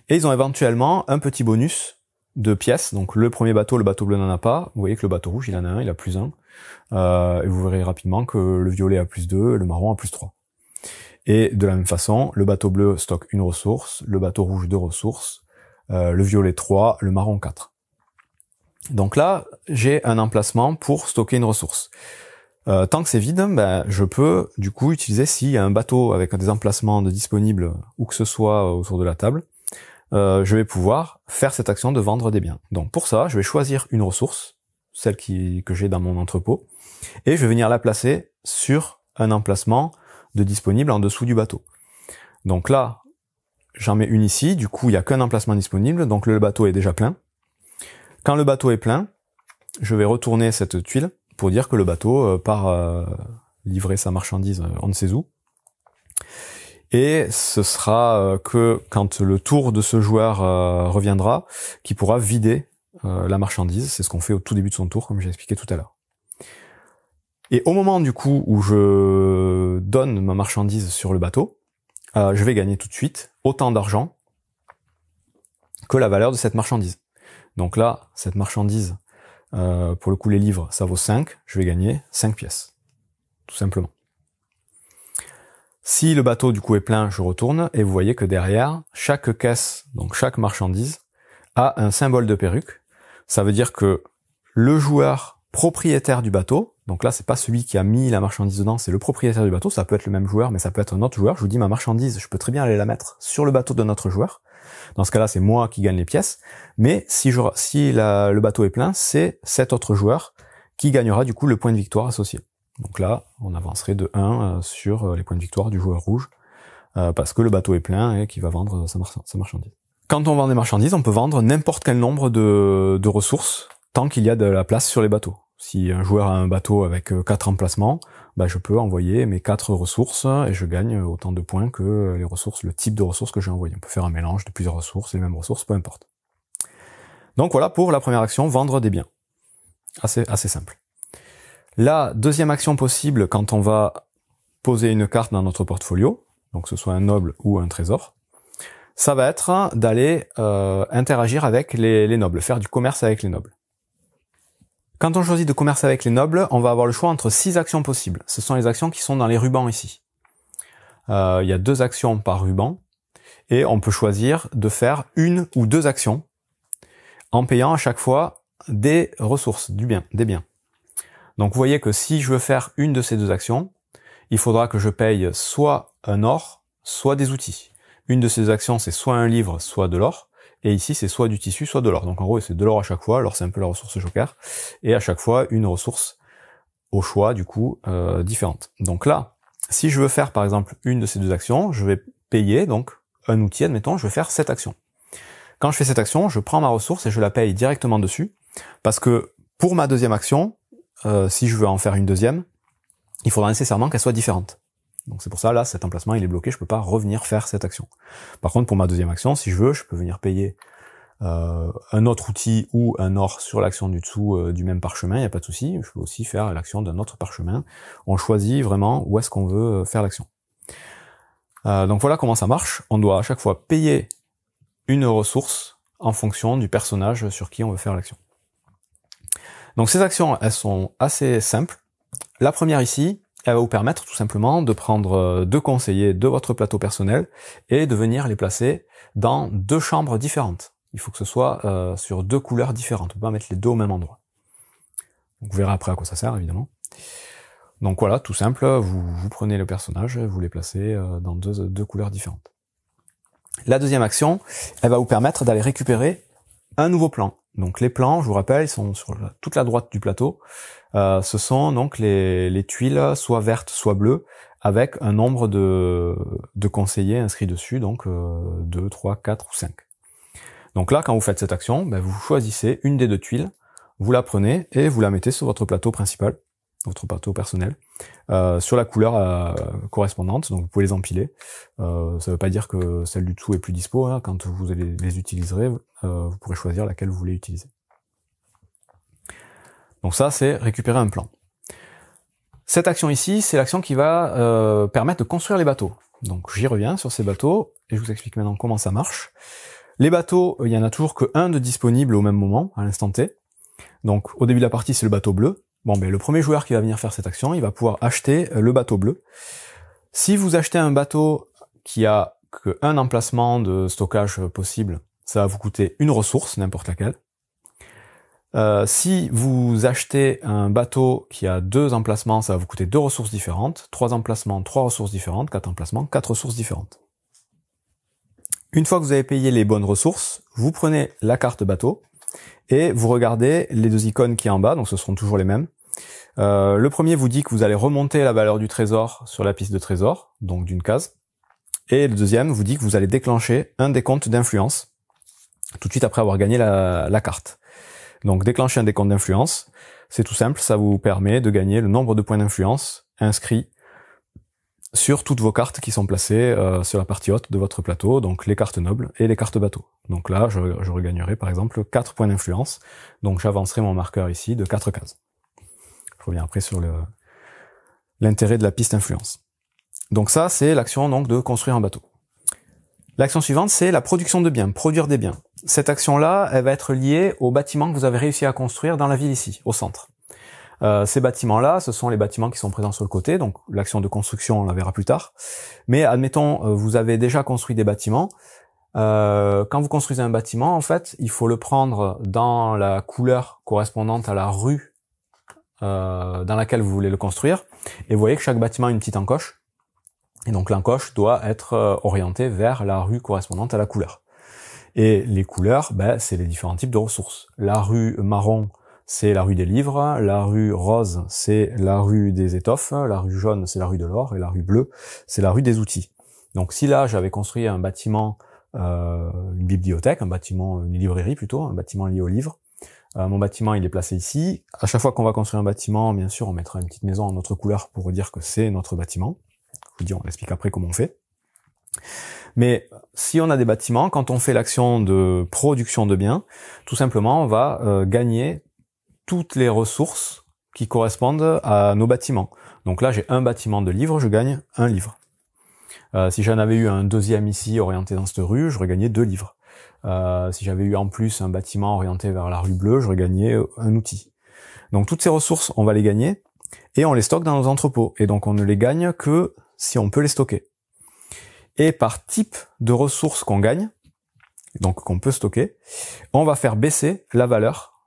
et ils ont éventuellement un petit bonus de pièces. Donc le premier bateau, le bateau bleu n'en a pas. Vous voyez que le bateau rouge, il en a un, il a +1. Et vous verrez rapidement que le violet a +2, le marron a +3. Et de la même façon, le bateau bleu stocke une ressource, le bateau rouge 2 ressources, le violet 3, le marron 4. Donc là, j'ai un emplacement pour stocker une ressource. Tant que c'est vide, ben, je peux du coup utiliser, s'il y a un bateau avec des emplacements de disponibles où que ce soit autour de la table, je vais pouvoir faire cette action de vendre des biens. Donc pour ça, je vais choisir une ressource, celle que j'ai dans mon entrepôt, et je vais venir la placer sur un emplacement de disponible en dessous du bateau. Donc là, j'en mets une ici, du coup il n'y a qu'un emplacement disponible, donc le bateau est déjà plein. Quand le bateau est plein, je vais retourner cette tuile pour dire que le bateau part livrer sa marchandise on ne sait où. Et ce sera que quand le tour de ce joueur reviendra, qu'il pourra vider la marchandise. C'est ce qu'on fait au tout début de son tour, comme j'ai expliqué tout à l'heure. Et au moment du coup où je donne ma marchandise sur le bateau, je vais gagner tout de suite autant d'argent que la valeur de cette marchandise. Donc là, cette marchandise, pour le coup les livres, ça vaut 5, je vais gagner 5 pièces, tout simplement. Si le bateau du coup est plein, je retourne, et vous voyez que derrière, chaque caisse, donc chaque marchandise, a un symbole de perruque. Ça veut dire que le joueur propriétaire du bateau, donc là c'est pas celui qui a mis la marchandise dedans, c'est le propriétaire du bateau, ça peut être le même joueur, mais ça peut être un autre joueur. Je vous dis, ma marchandise, je peux très bien aller la mettre sur le bateau de notre joueur. Dans ce cas-là, c'est moi qui gagne les pièces, mais si le bateau est plein, c'est cet autre joueur qui gagnera du coup le point de victoire associé. Donc là, on avancerait de 1 sur les points de victoire du joueur rouge, parce que le bateau est plein et qu'il va vendre sa marchandise. Quand on vend des marchandises, on peut vendre n'importe quel nombre de ressources, tant qu'il y a de la place sur les bateaux. Si un joueur a un bateau avec 4 emplacements, bah je peux envoyer mes 4 ressources et je gagne autant de points que les ressources, le type de ressources que j'ai envoyé. On peut faire un mélange de plusieurs ressources, les mêmes ressources, peu importe. Donc voilà pour la première action, vendre des biens. Assez simple. La deuxième action possible quand on va poser une carte dans notre portfolio, donc que ce soit un noble ou un trésor, ça va être d'aller interagir avec les nobles, faire du commerce avec les nobles. Quand on choisit de commercer avec les nobles, on va avoir le choix entre 6 actions possibles. Ce sont les actions qui sont dans les rubans ici. Il y a 2 actions par ruban, et on peut choisir de faire 1 ou 2 actions en payant à chaque fois des ressources, des biens. Donc vous voyez que si je veux faire une de ces 2 actions, il faudra que je paye soit un or, soit des outils. Une de ces actions, c'est soit un livre, soit de l'or. Et ici, c'est soit du tissu, soit de l'or. Donc en gros, c'est de l'or à chaque fois. L'or, c'est un peu la ressource joker. Et à chaque fois, une ressource au choix, du coup, différente. Donc là, si je veux faire, par exemple, une de ces 2 actions, je vais payer, donc, un outil, admettons, je vais faire cette action. Quand je fais cette action, je prends ma ressource et je la paye directement dessus. Parce que pour ma deuxième action, si je veux en faire une deuxième, il faudra nécessairement qu'elle soit différente. Donc c'est pour ça, là, cet emplacement, il est bloqué, je peux pas revenir faire cette action. Par contre, pour ma deuxième action, si je veux, je peux venir payer un autre outil ou un or sur l'action du dessous du même parchemin, il n'y a pas de souci. Je peux aussi faire l'action d'un autre parchemin. On choisit vraiment où est-ce qu'on veut faire l'action. Donc voilà comment ça marche. On doit à chaque fois payer une ressource en fonction du personnage sur qui on veut faire l'action. Donc ces actions, elles sont assez simples. La première ici, elle va vous permettre tout simplement de prendre 2 conseillers de votre plateau personnel et de venir les placer dans 2 chambres différentes. Il faut que ce soit sur 2 couleurs différentes. On peut pas mettre les 2 au même endroit. Donc vous verrez après à quoi ça sert, évidemment. Donc voilà, tout simple, vous prenez le personnage, vous les placez dans 2 couleurs différentes. La deuxième action, elle va vous permettre d'aller récupérer un nouveau plan. Donc les plans, je vous rappelle, ils sont sur toute la droite du plateau. Ce sont donc les tuiles, soit vertes, soit bleues, avec un nombre de conseillers inscrits dessus, donc 2, 3, 4 ou 5. Donc là, quand vous faites cette action, ben, vous choisissez une des 2 tuiles, vous la prenez et vous la mettez sur votre plateau principal, votre plateau personnel, sur la couleur correspondante, donc vous pouvez les empiler. Ça ne veut pas dire que celle du dessous est plus dispo, hein. Quand vous les utiliserez, vous pourrez choisir laquelle vous voulez utiliser. Donc ça, c'est récupérer un plan. Cette action ici, c'est l'action qui va permettre de construire les bateaux. Donc j'y reviens sur ces bateaux, et je vous explique maintenant comment ça marche. Les bateaux, il y en a toujours que un de disponible au même moment, à l'instant T. Donc au début de la partie, c'est le bateau bleu. Bon, ben le premier joueur qui va venir faire cette action, il va pouvoir acheter le bateau bleu. Si vous achetez un bateau qui a qu'un emplacement de stockage possible, ça va vous coûter une ressource, n'importe laquelle. Si vous achetez un bateau qui a 2 emplacements, ça va vous coûter 2 ressources différentes, 3 emplacements, 3 ressources différentes, 4 emplacements, 4 ressources différentes. Une fois que vous avez payé les bonnes ressources, vous prenez la carte bateau et vous regardez les 2 icônes qui est en bas, donc ce seront toujours les mêmes. Le premier vous dit que vous allez remonter la valeur du trésor sur la piste de trésor, donc d'une case. Et le deuxième vous dit que vous allez déclencher un décompte d'influence, tout de suite après avoir gagné la carte. Donc déclencher un décompte d'influence, c'est tout simple, ça vous permet de gagner le nombre de points d'influence inscrits sur toutes vos cartes qui sont placées sur la partie haute de votre plateau, donc les cartes nobles et les cartes bateaux. Donc là, je regagnerai par exemple 4 points d'influence, donc j'avancerai mon marqueur ici de 4 cases. Je reviens après sur l'intérêt de la piste influence. Donc ça, c'est l'action donc de construire un bateau. L'action suivante, c'est la production de biens, produire des biens. Cette action-là, elle va être liée aux bâtiments que vous avez réussi à construire dans la ville ici, au centre. Ces bâtiments-là, ce sont les bâtiments qui sont présents sur le côté, donc l'action de construction, on la verra plus tard. Mais admettons, vous avez déjà construit des bâtiments. Quand vous construisez un bâtiment, en fait, il faut le prendre dans la couleur correspondante à la rue dans laquelle vous voulez le construire. Et vous voyez que chaque bâtiment a une petite encoche. Et donc l'encoche doit être orientée vers la rue correspondante à la couleur. Et les couleurs, c'est les différents types de ressources. La rue marron, c'est la rue des livres, la rue rose, c'est la rue des étoffes, la rue jaune, c'est la rue de l'or, et la rue bleue, c'est la rue des outils. Donc si là, j'avais construit un bâtiment, une bibliothèque, un bâtiment, une librairie plutôt, un bâtiment lié aux livres, mon bâtiment, il est placé ici. À chaque fois qu'on va construire un bâtiment, bien sûr, on mettra une petite maison en notre couleur pour dire que c'est notre bâtiment. Je vous dis, on explique après comment on fait. Mais si on a des bâtiments, quand on fait l'action de production de biens, tout simplement, on va gagner toutes les ressources qui correspondent à nos bâtiments. Donc là, j'ai un bâtiment de livres, je gagne un livre. Si j'en avais eu un deuxième ici, orienté dans cette rue, je regagnais 2 livres. Si j'avais eu en plus un bâtiment orienté vers la rue bleue, je regagnais un outil. Donc toutes ces ressources, on va les gagner, et on les stocke dans nos entrepôts. Et donc on ne les gagne que si on peut les stocker. Et par type de ressources qu'on gagne, donc qu'on peut stocker, on va faire baisser la valeur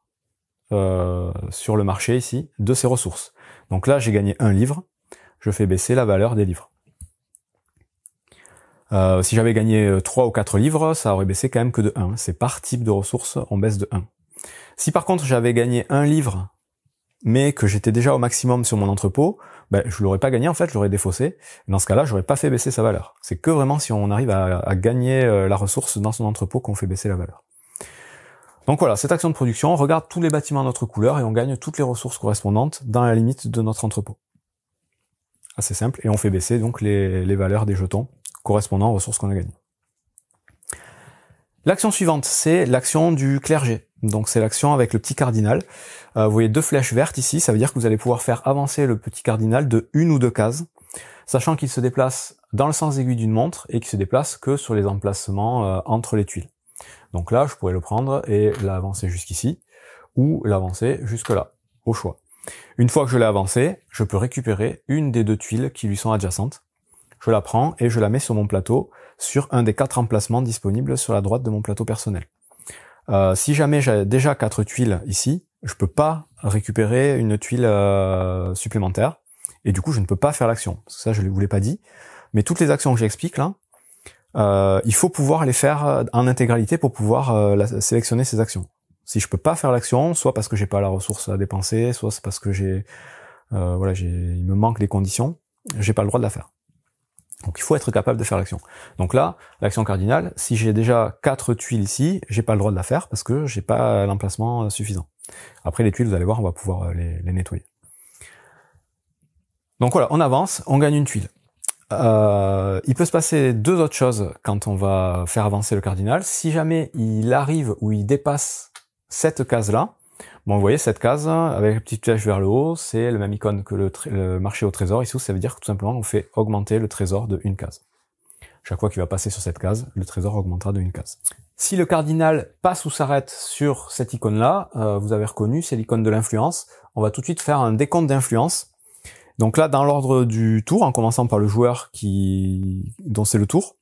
sur le marché ici de ces ressources. Donc là, j'ai gagné un livre, je fais baisser la valeur des livres. Si j'avais gagné 3 ou 4 livres, ça aurait baissé quand même que de 1. C'est par type de ressources, on baisse de 1. Si par contre j'avais gagné un livre, mais que j'étais déjà au maximum sur mon entrepôt, je l'aurais pas gagné, en fait, je l'aurais défaussé. Dans ce cas-là, j'aurais pas fait baisser sa valeur. C'est que vraiment si on arrive à gagner la ressource dans son entrepôt qu'on fait baisser la valeur. Donc voilà, cette action de production, on regarde tous les bâtiments à notre couleur et on gagne toutes les ressources correspondantes dans la limite de notre entrepôt. Assez simple, et on fait baisser donc les valeurs des jetons correspondant aux ressources qu'on a gagnées. L'action suivante, c'est l'action du clergé. Donc c'est l'action avec le petit cardinal. Vous voyez 2 flèches vertes ici, ça veut dire que vous allez pouvoir faire avancer le petit cardinal de 1 ou 2 cases, sachant qu'il se déplace dans le sens aiguille d'une montre et qu'il se déplace que sur les emplacements entre les tuiles. Donc là, je pourrais le prendre et l'avancer jusqu'ici, ou l'avancer jusque là, au choix. Une fois que je l'ai avancé, je peux récupérer une des 2 tuiles qui lui sont adjacentes. Je la prends et je la mets sur mon plateau, sur un des 4 emplacements disponibles sur la droite de mon plateau personnel. Si jamais j'ai déjà 4 tuiles ici, je peux pas récupérer une tuile supplémentaire, et du coup je ne peux pas faire l'action. Ça je ne vous l'ai pas dit, mais toutes les actions que j'explique là, il faut pouvoir les faire en intégralité pour pouvoir sélectionner ces actions. Si je peux pas faire l'action, soit parce que j'ai pas la ressource à dépenser, soit c'est parce que il me manque des conditions, j'ai pas le droit de la faire. Donc il faut être capable de faire l'action. Donc là, l'action cardinale, si j'ai déjà 4 tuiles ici, j'ai pas le droit de la faire parce que j'ai pas l'emplacement suffisant. Après les tuiles, vous allez voir, on va pouvoir les nettoyer. Donc voilà, on avance, on gagne une tuile. Il peut se passer 2 autres choses quand on va faire avancer le cardinal. Si jamais il arrive ou il dépasse cette case-là, Bon, vous voyez cette case avec la petite flèche vers le haut, c'est le même icône que le marché au trésor. Ici, ça veut dire que tout simplement on fait augmenter le trésor de une case. Chaque fois qu'il va passer sur cette case, le trésor augmentera de une case. Si le cardinal passe ou s'arrête sur cette icône-là, vous avez reconnu, c'est l'icône de l'influence. On va tout de suite faire un décompte d'influence. Donc là, dans l'ordre du tour, en commençant par le joueur dont c'est le tour,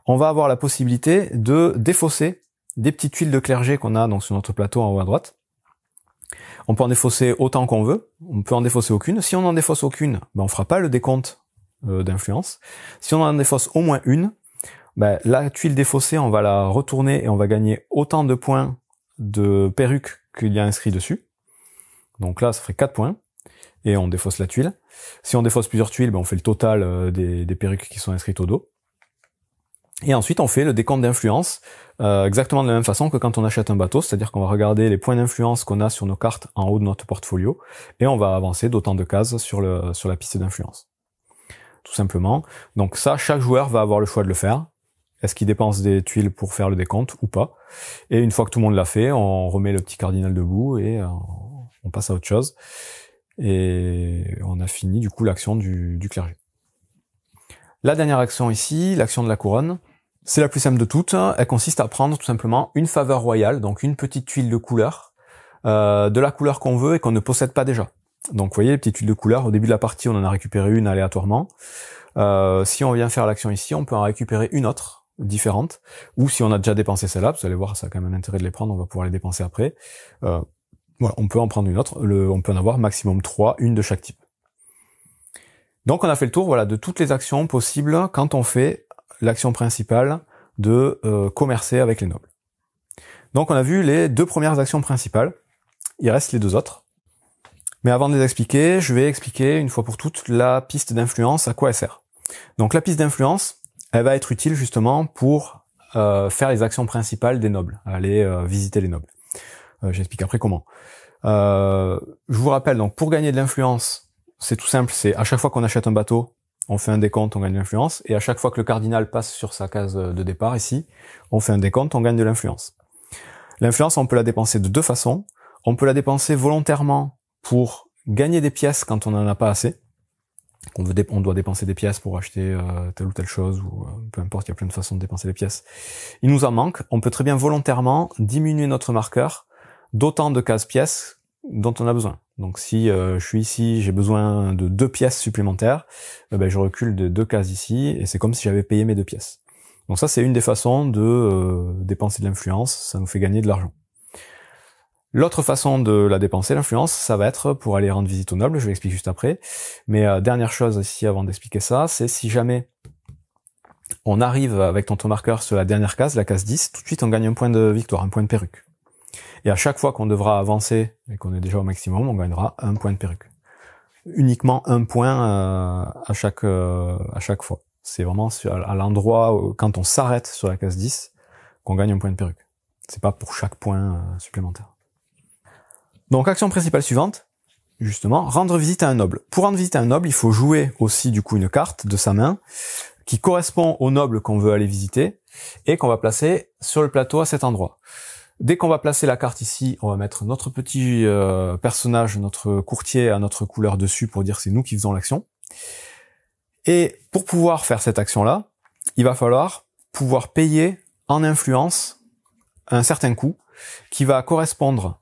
on va avoir la possibilité de défausser des petites tuiles de clergé qu'on a donc sur notre plateau en haut à droite. On peut en défausser autant qu'on veut, on peut en défausser aucune. Si on en défausse aucune, ben on fera pas le décompte d'influence. Si on en défausse au moins une, ben la tuile défaussée, on va la retourner et on va gagner autant de points de perruque qu'il y a inscrit dessus. Donc là, ça ferait 4 points. Et on défausse la tuile. Si on défausse plusieurs tuiles, ben on fait le total des perruques qui sont inscrites au dos. Et ensuite, on fait le décompte d'influence exactement de la même façon que quand on achète un bateau, c'est-à-dire qu'on va regarder les points d'influence qu'on a sur nos cartes en haut de notre portfolio et on va avancer d'autant de cases sur la piste d'influence. Tout simplement. Donc ça, chaque joueur va avoir le choix de le faire. Est-ce qu'il dépense des tuiles pour faire le décompte ou pas? Et une fois que tout le monde l'a fait, on remet le petit cardinal debout et on passe à autre chose. Et on a fini du coup l'action du clergé. La dernière action ici, l'action de la couronne, c'est la plus simple de toutes. Elle consiste à prendre tout simplement une faveur royale, donc une petite tuile de couleur, de la couleur qu'on veut et qu'on ne possède pas déjà. Donc vous voyez, les petites tuiles de couleur, au début de la partie, on en a récupéré une aléatoirement. Si on vient faire l'action ici, on peut en récupérer une autre, différente. Ou si on a déjà dépensé celle-là, vous allez voir, ça a quand même un intérêt de les prendre, on va pouvoir les dépenser après. Voilà, on peut en prendre une autre, on peut en avoir maximum 3, une de chaque type. Donc on a fait le tour voilà, de toutes les actions possibles quand on fait l'action principale de commercer avec les nobles. Donc on a vu les 2 premières actions principales, il reste les 2 autres. Mais avant de les expliquer, je vais expliquer une fois pour toutes la piste d'influence, à quoi elle sert. Donc la piste d'influence, elle va être utile justement pour faire les actions principales des nobles, aller visiter les nobles. J'explique après comment. Je vous rappelle, donc pour gagner de l'influence, c'est tout simple, c'est à chaque fois qu'on achète un bateau, on fait un décompte, on gagne de l'influence, et à chaque fois que le cardinal passe sur sa case de départ ici, on fait un décompte, on gagne de l'influence. L'influence, on peut la dépenser de 2 façons. On peut la dépenser volontairement pour gagner des pièces quand on n'en a pas assez. On doit dépenser des pièces pour acheter telle ou telle chose, ou peu importe, il y a plein de façons de dépenser les pièces. Il nous en manque, on peut très bien volontairement diminuer notre marqueur d'autant de cases pièces dont on a besoin. Donc si je suis ici, j'ai besoin de 2 pièces supplémentaires, ben, je recule de 2 cases ici, et c'est comme si j'avais payé mes 2 pièces. Donc ça, c'est une des façons de dépenser de l'influence, ça nous fait gagner de l'argent. L'autre façon de la dépenser, l'influence, ça va être pour aller rendre visite aux nobles, je vais l'expliquer juste après. Mais dernière chose ici avant d'expliquer ça, c'est si jamais on arrive avec ton marqueur sur la dernière case, la case 10, tout de suite on gagne un point de victoire, un point de perruque. Et à chaque fois qu'on devra avancer et qu'on est déjà au maximum, on gagnera un point de perruque. Uniquement un point à chaque fois. C'est vraiment à l'endroit quand on s'arrête sur la case 10 qu'on gagne un point de perruque. C'est pas pour chaque point supplémentaire. Donc action principale suivante, justement, rendre visite à un noble. Pour rendre visite à un noble, il faut jouer aussi du coup une carte de sa main qui correspond au noble qu'on veut aller visiter et qu'on va placer sur le plateau à cet endroit. Dès qu'on va placer la carte ici, on va mettre notre petit personnage, notre courtier à notre couleur dessus pour dire que c'est nous qui faisons l'action. Et pour pouvoir faire cette action-là, il va falloir pouvoir payer en influence un certain coût qui va correspondre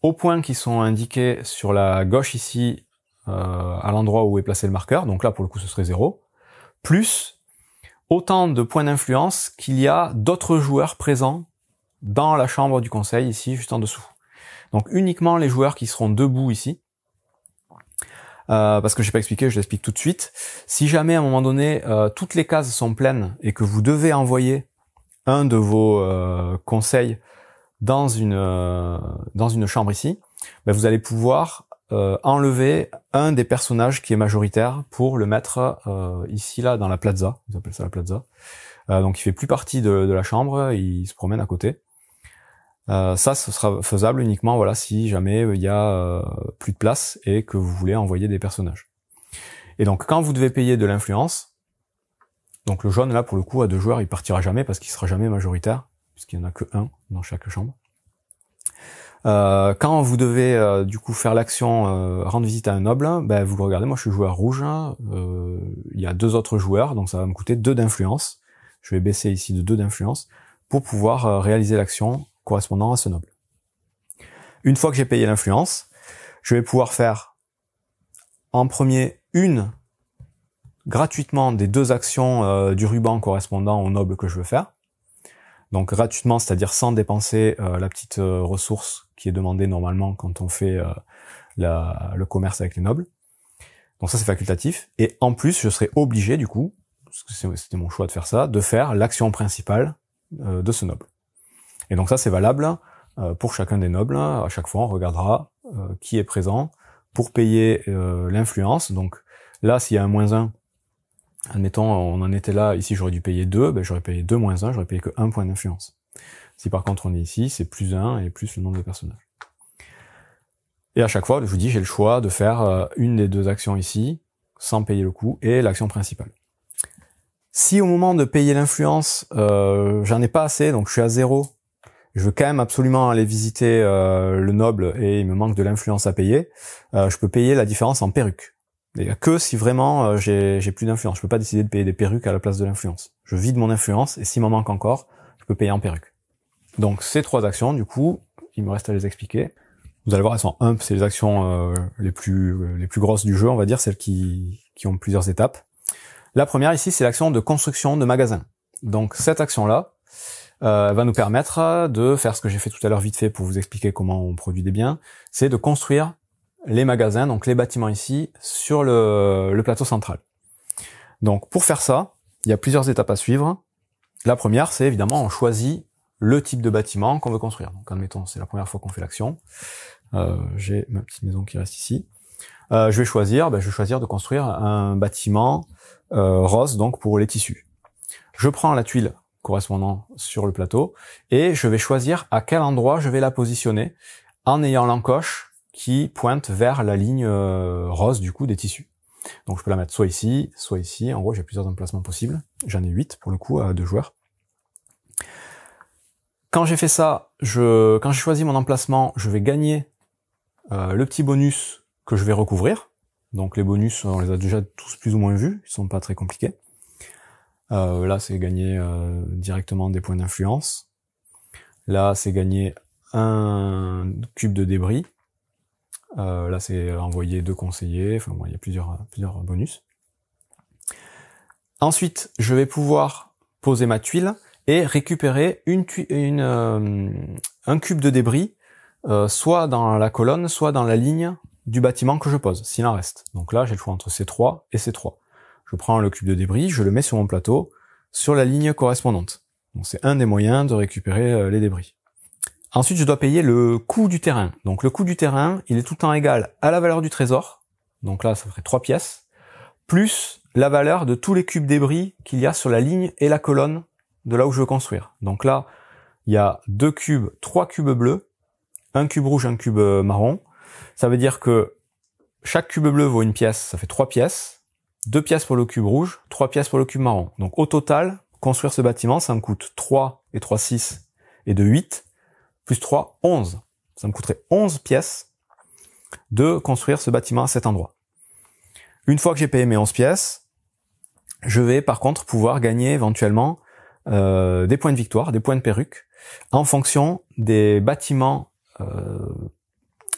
aux points qui sont indiqués sur la gauche ici, à l'endroit où est placé le marqueur, donc là pour le coup ce serait 0, plus autant de points d'influence qu'il y a d'autres joueurs présents dans la chambre du conseil, ici, juste en dessous. Donc uniquement les joueurs qui seront debout ici, parce que j'ai pas expliqué, je l'explique tout de suite. Si jamais à un moment donné, toutes les cases sont pleines et que vous devez envoyer un de vos conseils dans une chambre ici, ben vous allez pouvoir enlever un des personnages qui est majoritaire pour le mettre ici là dans la plaza, ils appellent ça la plaza. Donc il fait plus partie de la chambre, il se promène à côté. Ça, ce sera faisable uniquement voilà si jamais il y a plus de place et que vous voulez envoyer des personnages. Et donc quand vous devez payer de l'influence, donc le jaune là pour le coup à 2 joueurs il partira jamais parce qu'il sera jamais majoritaire puisqu'il n'y en a que 1 dans chaque chambre. Quand vous devez du coup faire l'action rendre visite à un noble, ben, vous le regardez, moi je suis joueur rouge, il y a 2 autres joueurs, donc ça va me coûter 2 d'influence. Je vais baisser ici de 2 d'influence pour pouvoir réaliser l'action correspondant à ce noble. Une fois que j'ai payé l'influence, je vais pouvoir faire en premier gratuitement des 2 actions du ruban correspondant au noble que je veux faire. Donc gratuitement, c'est-à-dire sans dépenser la petite ressource qui est demandée normalement quand on fait le commerce avec les nobles. Donc ça c'est facultatif. Et en plus, je serai obligé du coup, parce que c'était mon choix de faire ça, de faire l'action principale de ce noble. Et donc ça c'est valable pour chacun des nobles. À chaque fois on regardera qui est présent pour payer l'influence. Donc là s'il y a un -1, admettons, on en était là, ici j'aurais dû payer 2, ben j'aurais payé 2 -1, j'aurais payé que 1 point d'influence. Si par contre on est ici, c'est +1 et plus le nombre de personnages. Et à chaque fois, je vous dis, j'ai le choix de faire une des 2 actions ici, sans payer le coût, et l'action principale. Si au moment de payer l'influence, j'en ai pas assez, donc je suis à 0, je veux quand même absolument aller visiter le noble et il me manque de l'influence à payer, je peux payer la différence en perruque. Et que si vraiment j'ai plus d'influence. Je peux pas décider de payer des perruques à la place de l'influence. Je vide mon influence et s'il m'en manque encore, je peux payer en perruque. Donc ces 3 actions, du coup, il me reste à les expliquer. Vous allez voir, elles sont c'est les actions les plus grosses du jeu, on va dire, celles qui ont plusieurs étapes. La première ici, c'est l'action de construction de magasin. Donc cette action-là va nous permettre de faire ce que j'ai fait tout à l'heure vite fait pour vous expliquer comment on produit des biens, c'est de construire les magasins, donc les bâtiments ici, sur le plateau central. Donc pour faire ça, il y a plusieurs étapes à suivre. La première, c'est évidemment, on choisit le type de bâtiment qu'on veut construire. Donc admettons, c'est la première fois qu'on fait l'action. J'ai ma petite maison qui reste ici. Je vais choisir de construire un bâtiment rose, donc pour les tissus. Je prends la tuile correspondant sur le plateau et je vais choisir à quel endroit je vais la positionner en ayant l'encoche qui pointe vers la ligne rose du coup des tissus. Donc je peux la mettre soit ici, en gros j'ai plusieurs emplacements possibles, j'en ai 8 pour le coup à 2 joueurs. Quand j'ai fait ça, quand j'ai choisi mon emplacement, je vais gagner le petit bonus que je vais recouvrir. Donc les bonus, on les a déjà tous plus ou moins vus, ils sont pas très compliqués. Là c'est gagner directement des points d'influence. Là c'est gagner un cube de débris. Là c'est envoyer 2 conseillers, enfin bon, il y a plusieurs bonus. Ensuite, je vais pouvoir poser ma tuile et récupérer un cube de débris, soit dans la colonne, soit dans la ligne du bâtiment que je pose, s'il en reste. Donc là, j'ai le choix entre C3 et C3. Je prends le cube de débris, je le mets sur mon plateau, sur la ligne correspondante. Donc c'est un des moyens de récupérer les débris. Ensuite, je dois payer le coût du terrain. Donc le coût du terrain, il est tout le temps égal à la valeur du trésor. Donc là, ça ferait 3 pièces, plus la valeur de tous les cubes débris qu'il y a sur la ligne et la colonne de là où je veux construire. Donc là, il y a 2 cubes, 3 cubes bleus, un cube rouge, un cube marron. Ça veut dire que chaque cube bleu vaut 1 pièce, ça fait 3 pièces, 2 pièces pour le cube rouge, 3 pièces pour le cube marron. Donc au total, construire ce bâtiment, ça me coûte 3 et 3, 6 et 2, 8, plus 3, 11. Ça me coûterait 11 pièces de construire ce bâtiment à cet endroit. Une fois que j'ai payé mes 11 pièces, je vais par contre pouvoir gagner éventuellement des points de victoire, des points de perruque, en fonction des bâtiments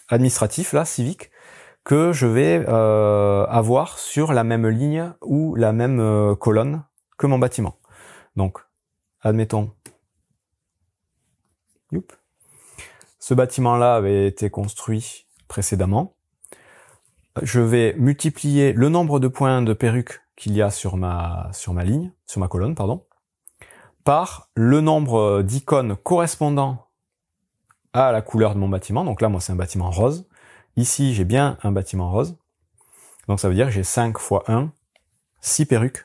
administratifs, là, civiques, que je vais avoir sur la même ligne ou la même colonne que mon bâtiment. Donc, admettons, ce bâtiment-là avait été construit précédemment. Je vais multiplier le nombre de points de perruque qu'il y a sur ma colonne, pardon, par le nombre d'icônes correspondant à la couleur de mon bâtiment. Donc là, moi, c'est un bâtiment rose. Ici, j'ai bien un bâtiment rose. Donc ça veut dire que j'ai 5 x 1, 6 perruques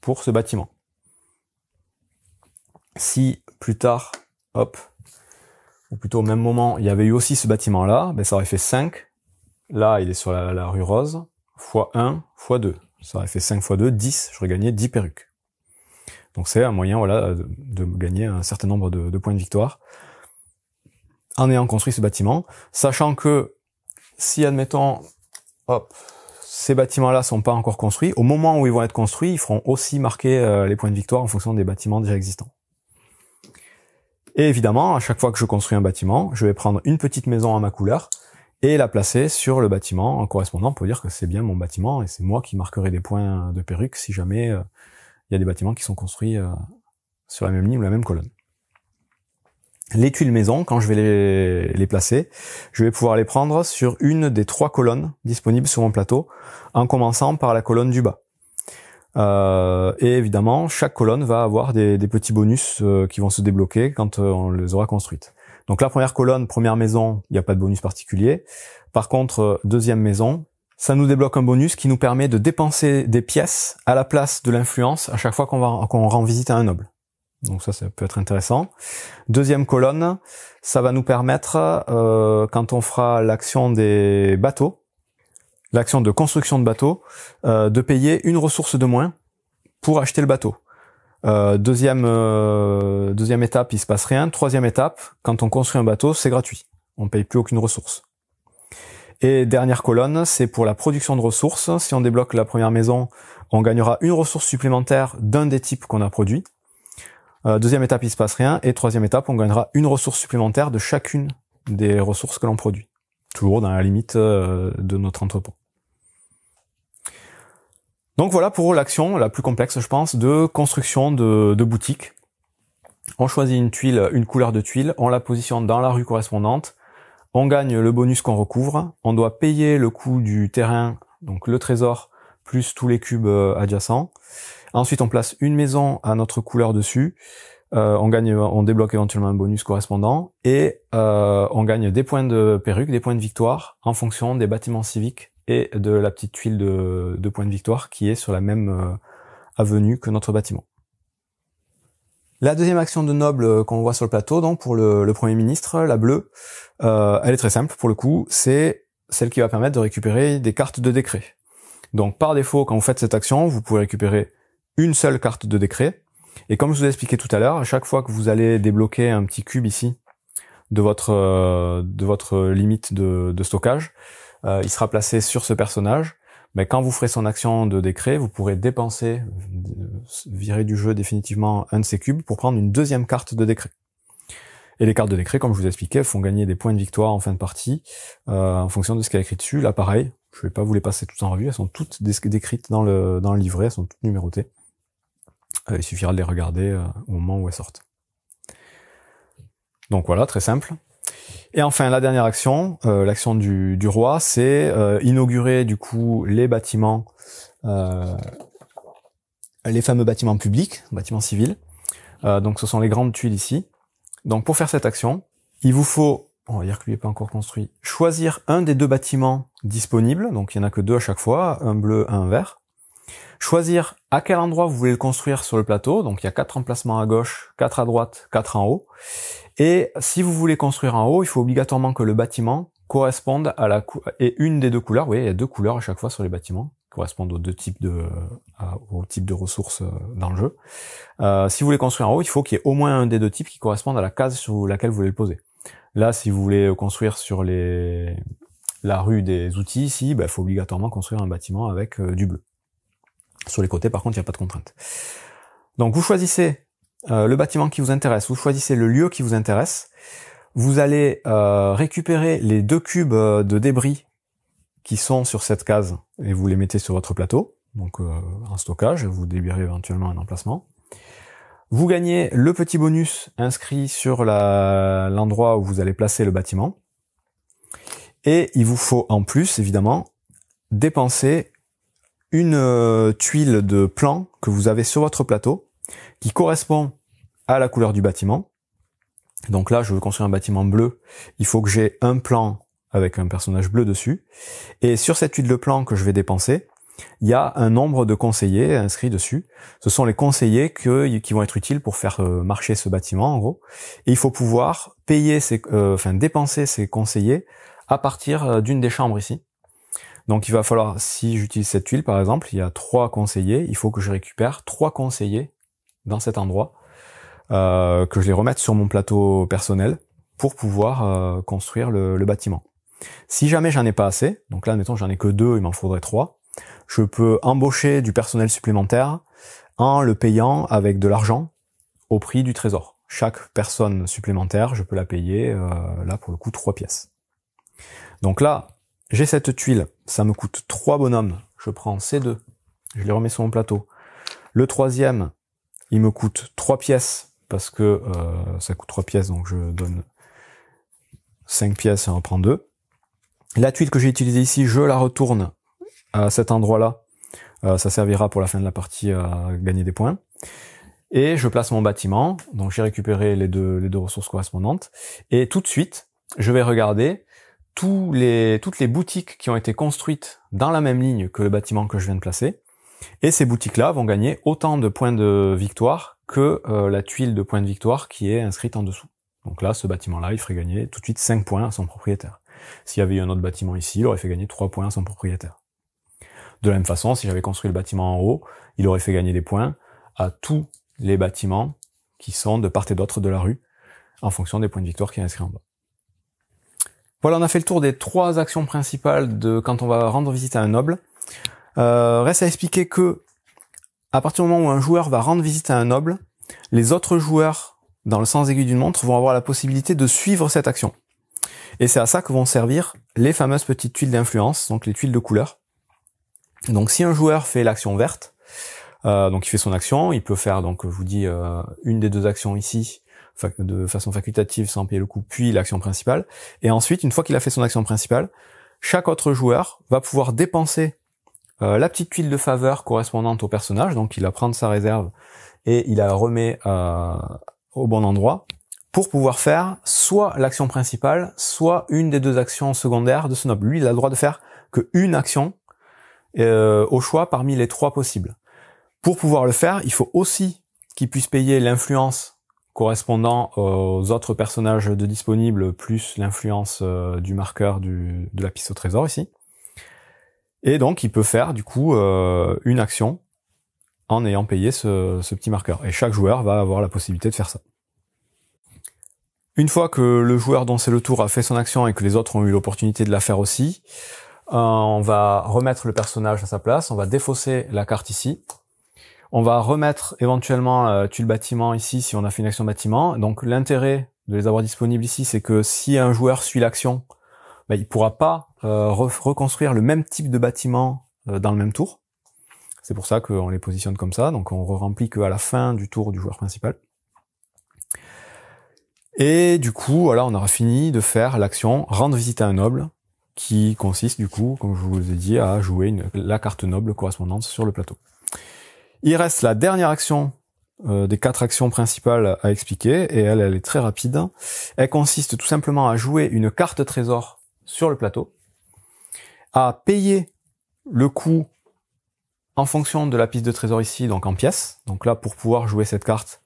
pour ce bâtiment. Si plus tard, ou plutôt au même moment, il y avait eu aussi ce bâtiment-là, ben ça aurait fait 5. Là, il est sur la rue rose, x 1, x 2. Ça aurait fait 5 x 2, 10. J'aurais gagné 10 perruques. Donc c'est un moyen, voilà, de gagner un certain nombre de points de victoire en ayant construit ce bâtiment, sachant que si, admettons, hop, ces bâtiments-là sont pas encore construits, au moment où ils vont être construits, ils feront aussi marquer les points de victoire en fonction des bâtiments déjà existants. Et évidemment, à chaque fois que je construis un bâtiment, je vais prendre une petite maison à ma couleur et la placer sur le bâtiment en correspondant pour dire que c'est bien mon bâtiment et c'est moi qui marquerai des points de perruque si jamais il y a des bâtiments qui sont construits sur la même ligne ou la même colonne. Les tuiles maison, quand je vais les placer, je vais pouvoir les prendre sur une des 3 colonnes disponibles sur mon plateau, en commençant par la colonne du bas. Et évidemment, chaque colonne va avoir des petits bonus qui vont se débloquer quand on les aura construites. Donc la première colonne, première maison, il n'y a pas de bonus particulier. Par contre, deuxième maison, ça nous débloque un bonus qui nous permet de dépenser des pièces à la place de l'influence à chaque fois qu'on rend visite à un noble. Donc ça peut être intéressant. Deuxième colonne, ça va nous permettre, quand on fera l'action des bateaux, l'action de construction de bateaux, de payer une ressource de moins pour acheter le bateau. Deuxième étape, il se passe rien. Troisième étape, quand on construit un bateau, c'est gratuit. On paye plus aucune ressource. Et dernière colonne, c'est pour la production de ressources. Si on débloque la première maison, on gagnera une ressource supplémentaire d'un des types qu'on a produit. Deuxième étape, il se passe rien. Et troisième étape, on gagnera une ressource supplémentaire de chacune des ressources que l'on produit. Toujours dans la limite de notre entrepôt. Donc voilà pour l'action la plus complexe, je pense, de construction de boutique. On choisit une tuile, une couleur de tuile, on la positionne dans la rue correspondante, on gagne le bonus qu'on recouvre, on doit payer le coût du terrain, donc le trésor, plus tous les cubes adjacents. Ensuite, on place une maison à notre couleur dessus, on débloque éventuellement un bonus correspondant, et on gagne des points de perruque, des points de victoire, en fonction des bâtiments civiques et de la petite tuile de points de victoire qui est sur la même avenue que notre bâtiment. La deuxième action de noble qu'on voit sur le plateau, donc pour le Premier ministre, la bleue, elle est très simple pour le coup, c'est celle qui va permettre de récupérer des cartes de décret. Donc par défaut, quand vous faites cette action, vous pouvez récupérer une seule carte de décret, et comme je vous ai expliqué tout à l'heure, à chaque fois que vous allez débloquer un petit cube ici de votre limite de stockage, il sera placé sur ce personnage. Mais quand vous ferez son action de décret, vous pourrez dépenser, virer du jeu définitivement un de ces cubes pour prendre une deuxième carte de décret. Et les cartes de décret, comme je vous ai expliqué, font gagner des points de victoire en fin de partie, en fonction de ce qu'il y a écrit dessus. Là, pareil, je vais pas vous les passer toutes en revue, elles sont toutes décrites dans le livret, elles sont toutes numérotées. Il suffira de les regarder au moment où elles sortent. Donc voilà, très simple. Et enfin, la dernière action, l'action du roi, c'est inaugurer du coup les bâtiments, les fameux bâtiments publics, bâtiments civils. Donc ce sont les grandes tuiles ici. Donc pour faire cette action, il vous faut, on va dire que lui n'est pas encore construit, choisir un des 2 bâtiments disponibles, donc il n'y en a que 2 à chaque fois, un bleu, un vert. Choisir à quel endroit vous voulez le construire sur le plateau, donc il y a 4 emplacements à gauche, 4 à droite, 4 en haut. Et si vous voulez construire en haut, il faut obligatoirement que le bâtiment corresponde à et une des 2 couleurs. Vous voyez, il y a 2 couleurs à chaque fois sur les bâtiments, qui correspondent aux 2 types au type de ressources dans le jeu. Si vous voulez construire en haut, il faut qu'il y ait au moins un des 2 types qui correspondent à la case sur laquelle vous voulez le poser. Là, si vous voulez construire sur la rue des outils ici, il faut obligatoirement construire un bâtiment avec du bleu. Sur les côtés, par contre, il n'y a pas de contrainte. Donc vous choisissez le bâtiment qui vous intéresse, vous choisissez le lieu qui vous intéresse, vous allez récupérer les 2 cubes de débris qui sont sur cette case et vous les mettez sur votre plateau, donc en stockage, vous libérez éventuellement un emplacement. Vous gagnez le petit bonus inscrit sur l'endroit où vous allez placer le bâtiment, et il vous faut en plus, évidemment, dépenser une tuile de plan que vous avez sur votre plateau, qui correspond à la couleur du bâtiment. Donc là, je veux construire un bâtiment bleu, il faut que j'ai un plan avec un personnage bleu dessus, et sur cette tuile de plan que je vais dépenser, il y a un nombre de conseillers inscrits dessus. Ce sont les conseillers qui vont être utiles pour faire marcher ce bâtiment, en gros, et il faut pouvoir dépenser ces conseillers à partir d'une des chambres ici. Donc il va falloir, si j'utilise cette tuile par exemple, il y a 3 conseillers, il faut que je récupère 3 conseillers dans cet endroit, que je les remette sur mon plateau personnel, pour pouvoir construire le bâtiment. Si jamais j'en ai pas assez, donc là admettons j'en ai que 2, il m'en faudrait 3, je peux embaucher du personnel supplémentaire en le payant avec de l'argent au prix du trésor. Chaque personne supplémentaire, je peux la payer, là pour le coup 3 pièces. Donc là, j'ai cette tuile, ça me coûte 3 bonhommes, je prends ces 2, je les remets sur mon plateau. Le troisième, il me coûte 3 pièces, parce que ça coûte 3 pièces, donc je donne 5 pièces et on en prend 2. La tuile que j'ai utilisée ici, je la retourne à cet endroit-là. Ça servira pour la fin de la partie à gagner des points. Et je place mon bâtiment. Donc j'ai récupéré les deux ressources correspondantes. Et tout de suite, je vais regarder toutes les boutiques qui ont été construites dans la même ligne que le bâtiment que je viens de placer. Et ces boutiques-là vont gagner autant de points de victoire que la tuile de points de victoire qui est inscrite en dessous. Donc là, ce bâtiment-là, il ferait gagner tout de suite 5 points à son propriétaire. S'il y avait eu un autre bâtiment ici, il aurait fait gagner 3 points à son propriétaire. De la même façon, si j'avais construit le bâtiment en haut, il aurait fait gagner des points à tous les bâtiments qui sont de part et d'autre de la rue, en fonction des points de victoire qui est inscrit en bas. Voilà, on a fait le tour des 3 actions principales de quand on va rendre visite à un noble. Reste à expliquer que, à partir du moment où un joueur va rendre visite à un noble, les autres joueurs, dans le sens aiguille d'une montre, vont avoir la possibilité de suivre cette action. Et c'est à ça que vont servir les fameuses petites tuiles d'influence, donc les tuiles de couleur. Donc si un joueur fait l'action verte, donc il fait son action, il peut faire, donc je vous dis, une des 2 actions ici, de façon facultative sans payer le coup, puis l'action principale. Et ensuite, une fois qu'il a fait son action principale, chaque autre joueur va pouvoir dépenser la petite tuile de faveur correspondante au personnage, donc il va prendre sa réserve et il la remet au bon endroit, pour pouvoir faire soit l'action principale, soit une des 2 actions secondaires de ce noble. Lui, il a le droit de faire que une action au choix parmi les 3 possibles. Pour pouvoir le faire, il faut aussi qu'il puisse payer l'influence correspondant aux autres personnages de disponibles, plus l'influence du marqueur de la piste au trésor ici. Et donc, il peut faire du coup une action en ayant payé ce petit marqueur. Et chaque joueur va avoir la possibilité de faire ça. Une fois que le joueur dont c'est le tour a fait son action et que les autres ont eu l'opportunité de la faire aussi, on va remettre le personnage à sa place, on va défausser la carte ici, on va remettre éventuellement tuile bâtiment ici si on a fait une action bâtiment. Donc l'intérêt de les avoir disponibles ici, c'est que si un joueur suit l'action, il pourra pas reconstruire le même type de bâtiment dans le même tour. C'est pour ça qu'on les positionne comme ça, donc on remplit qu'à la fin du tour du joueur principal. Et du coup, voilà, on aura fini de faire l'action rendre visite à un noble, qui consiste du coup, comme je vous ai dit, à jouer la carte noble correspondante sur le plateau. Il reste la dernière action des 4 actions principales à expliquer, et elle est très rapide. Elle consiste tout simplement à jouer une carte trésor sur le plateau, à payer le coût en fonction de la piste de trésor ici, donc en pièces. Donc là, pour pouvoir jouer cette carte,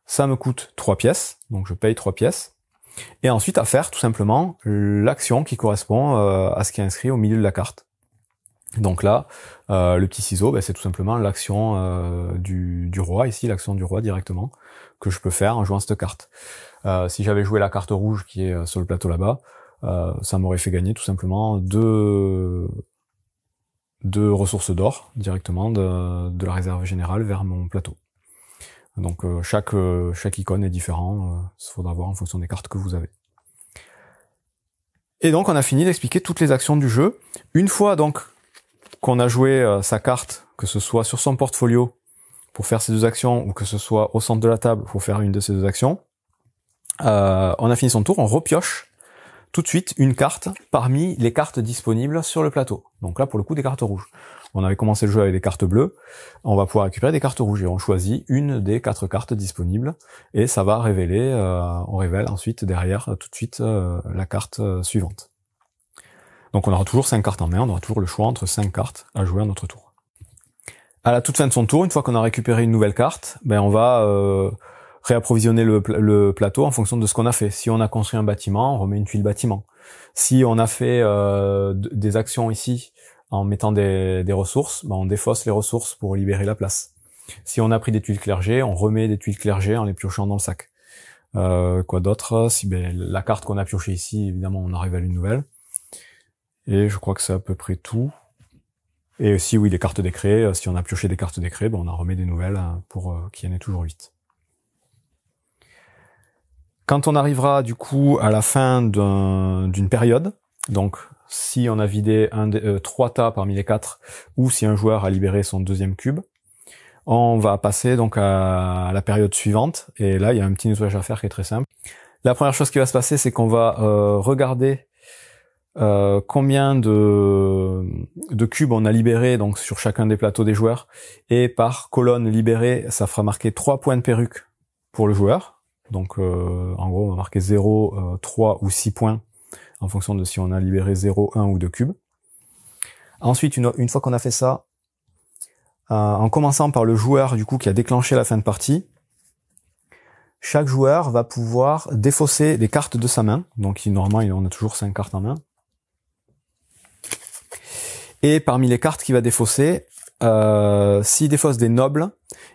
ça me coûte 3 pièces, donc je paye 3 pièces. Et ensuite à faire tout simplement l'action qui correspond à ce qui est inscrit au milieu de la carte. Donc là, le petit ciseau, c'est tout simplement l'action du roi, ici l'action du roi directement, que je peux faire en jouant cette carte. Si j'avais joué la carte rouge qui est sur le plateau là-bas, ça m'aurait fait gagner tout simplement deux ressources d'or directement de la réserve générale vers mon plateau. Donc chaque icône est différent, il faudra voir en fonction des cartes que vous avez. Et donc on a fini d'expliquer toutes les actions du jeu. Une fois donc qu'on a joué sa carte, que ce soit sur son portfolio pour faire ces 2 actions, ou que ce soit au centre de la table pour faire une de ces 2 actions, on a fini son tour, on repioche tout de suite une carte parmi les cartes disponibles sur le plateau. Donc là pour le coup des cartes rouges. On avait commencé le jeu avec des cartes bleues, on va pouvoir récupérer des cartes rouges et on choisit une des 4 cartes disponibles et ça va révéler, on révèle ensuite derrière tout de suite la carte suivante. Donc on aura toujours 5 cartes en main, on aura toujours le choix entre 5 cartes à jouer à notre tour. À la toute fin de son tour, une fois qu'on a récupéré une nouvelle carte, on va réapprovisionner le plateau en fonction de ce qu'on a fait. Si on a construit un bâtiment, on remet une tuile bâtiment. Si on a fait des actions ici en mettant des ressources, on défausse les ressources pour libérer la place. Si on a pris des tuiles clergées, on remet des tuiles clergées en les piochant dans le sac. Quoi d'autre? Si la carte qu'on a piochée ici, évidemment, on en révèle une nouvelle. Et je crois que c'est à peu près tout. Et aussi, oui, les cartes décrets. Si on a pioché des cartes décrets, on en remet des nouvelles pour qu'il y en ait toujours 8. Quand on arrivera du coup à la fin d'une période, donc si on a vidé 3 tas parmi les 4, ou si un joueur a libéré son deuxième cube, on va passer donc à la période suivante. Et là, il y a un petit nettoyage à faire qui est très simple. La première chose qui va se passer, c'est qu'on va regarder combien de cubes on a libéré donc sur chacun des plateaux des joueurs, et par colonne libérée, ça fera marquer 3 points de perruque pour le joueur. Donc en gros, on va marquer 0, 3 ou 6 points en fonction de si on a libéré 0, 1 ou 2 cubes. Ensuite, une fois qu'on a fait ça, en commençant par le joueur du coup qui a déclenché la fin de partie, chaque joueur va pouvoir défausser des cartes de sa main. Donc normalement, on a toujours 5 cartes en main. Et parmi les cartes qu'il va défausser, s'il défausse des nobles,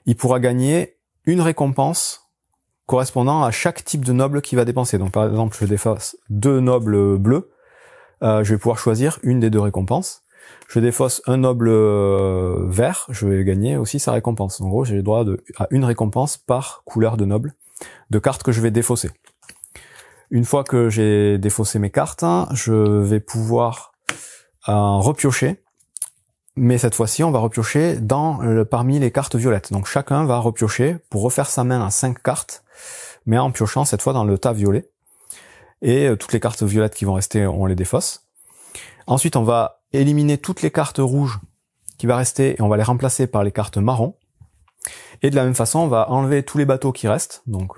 il pourra gagner une récompense correspondant à chaque type de noble qu'il va dépenser. Donc par exemple, je défausse 2 nobles bleus, je vais pouvoir choisir une des 2 récompenses. Je défausse un noble vert, je vais gagner aussi sa récompense. En gros, j'ai le droit à une récompense par couleur de noble, de cartes que je vais défausser. Une fois que j'ai défaussé mes cartes, je vais pouvoir repiocher, mais cette fois-ci on va repiocher parmi les cartes violettes. Donc chacun va repiocher pour refaire sa main à 5 cartes, mais en piochant cette fois dans le tas violet. Et toutes les cartes violettes qui vont rester, on les défausse. Ensuite on va éliminer toutes les cartes rouges qui va rester et on va les remplacer par les cartes marron. Et de la même façon, on va enlever tous les bateaux qui restent. Donc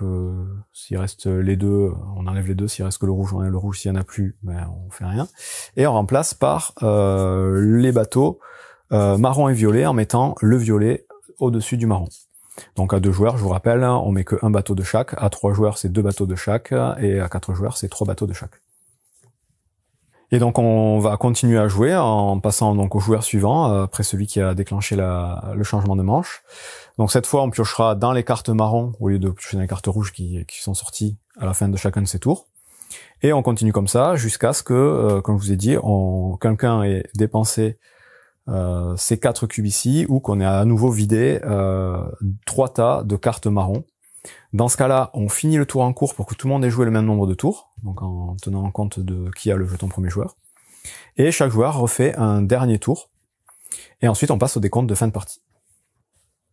s'il reste les 2, on enlève les 2. S'il reste que le rouge, on enlève le rouge. S'il n'y en a plus, on fait rien. Et on remplace par les bateaux marron et violet en mettant le violet au-dessus du marron. Donc à 2 joueurs, je vous rappelle, on met que 1 bateau de chaque. À 3 joueurs, c'est 2 bateaux de chaque. Et à 4 joueurs, c'est 3 bateaux de chaque. Et donc on va continuer à jouer en passant donc au joueur suivant, après celui qui a déclenché le changement de manche. Donc cette fois on piochera dans les cartes marron au lieu de piocher dans les cartes rouges qui sont sorties à la fin de chacun de ses tours. Et on continue comme ça jusqu'à ce que, comme je vous ai dit, quelqu'un ait dépensé ces 4 cubes ici, ou qu'on ait à nouveau vidé 3 tas de cartes marron. Dans ce cas-là, on finit le tour en cours pour que tout le monde ait joué le même nombre de tours, donc en tenant compte de qui a le jeton premier joueur. Et chaque joueur refait un dernier tour. Et ensuite, on passe au décompte de fin de partie.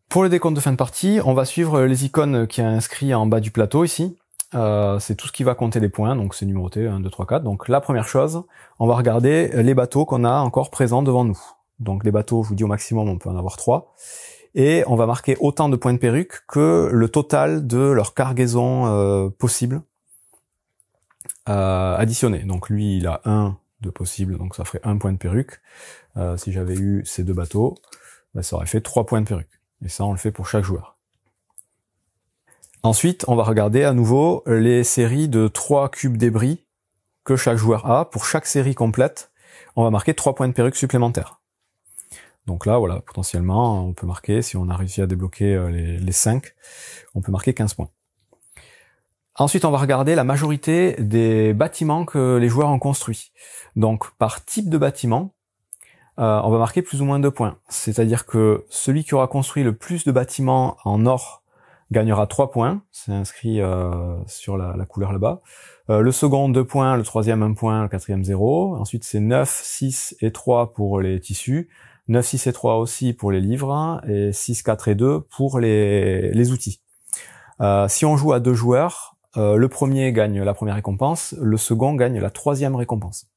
Pour le décompte de fin de partie, on va suivre les icônes qui est inscrit en bas du plateau ici. C'est tout ce qui va compter les points, donc c'est numéroté 1, 2, 3, 4. Donc la première chose, on va regarder les bateaux qu'on a encore présents devant nous. Donc les bateaux, je vous dis au maximum, on peut en avoir 3. Et on va marquer autant de points de perruque que le total de leur cargaison possible additionné. Donc lui, il a 1 de possible, donc ça ferait 1 point de perruque. Si j'avais eu ces 2 bateaux, ça aurait fait 3 points de perruque. Et ça, on le fait pour chaque joueur. Ensuite, on va regarder à nouveau les séries de 3 cubes débris que chaque joueur a. Pour chaque série complète, on va marquer 3 points de perruque supplémentaires. Donc là, voilà, potentiellement, on peut marquer, si on a réussi à débloquer les 5, on peut marquer 15 points. Ensuite, on va regarder la majorité des bâtiments que les joueurs ont construits. Donc, par type de bâtiment, on va marquer plus ou moins 2 points. C'est-à-dire que celui qui aura construit le plus de bâtiments en or gagnera 3 points. C'est inscrit sur la couleur là-bas. Le second, 2 points. Le troisième, 1 point. Le quatrième, 0. Ensuite, c'est 9, 6 et 3 pour les tissus. 9, 6 et 3 aussi pour les livres, et 6, 4 et 2 pour les outils. Si on joue à 2 joueurs, le premier gagne la première récompense, le second gagne la 3e récompense.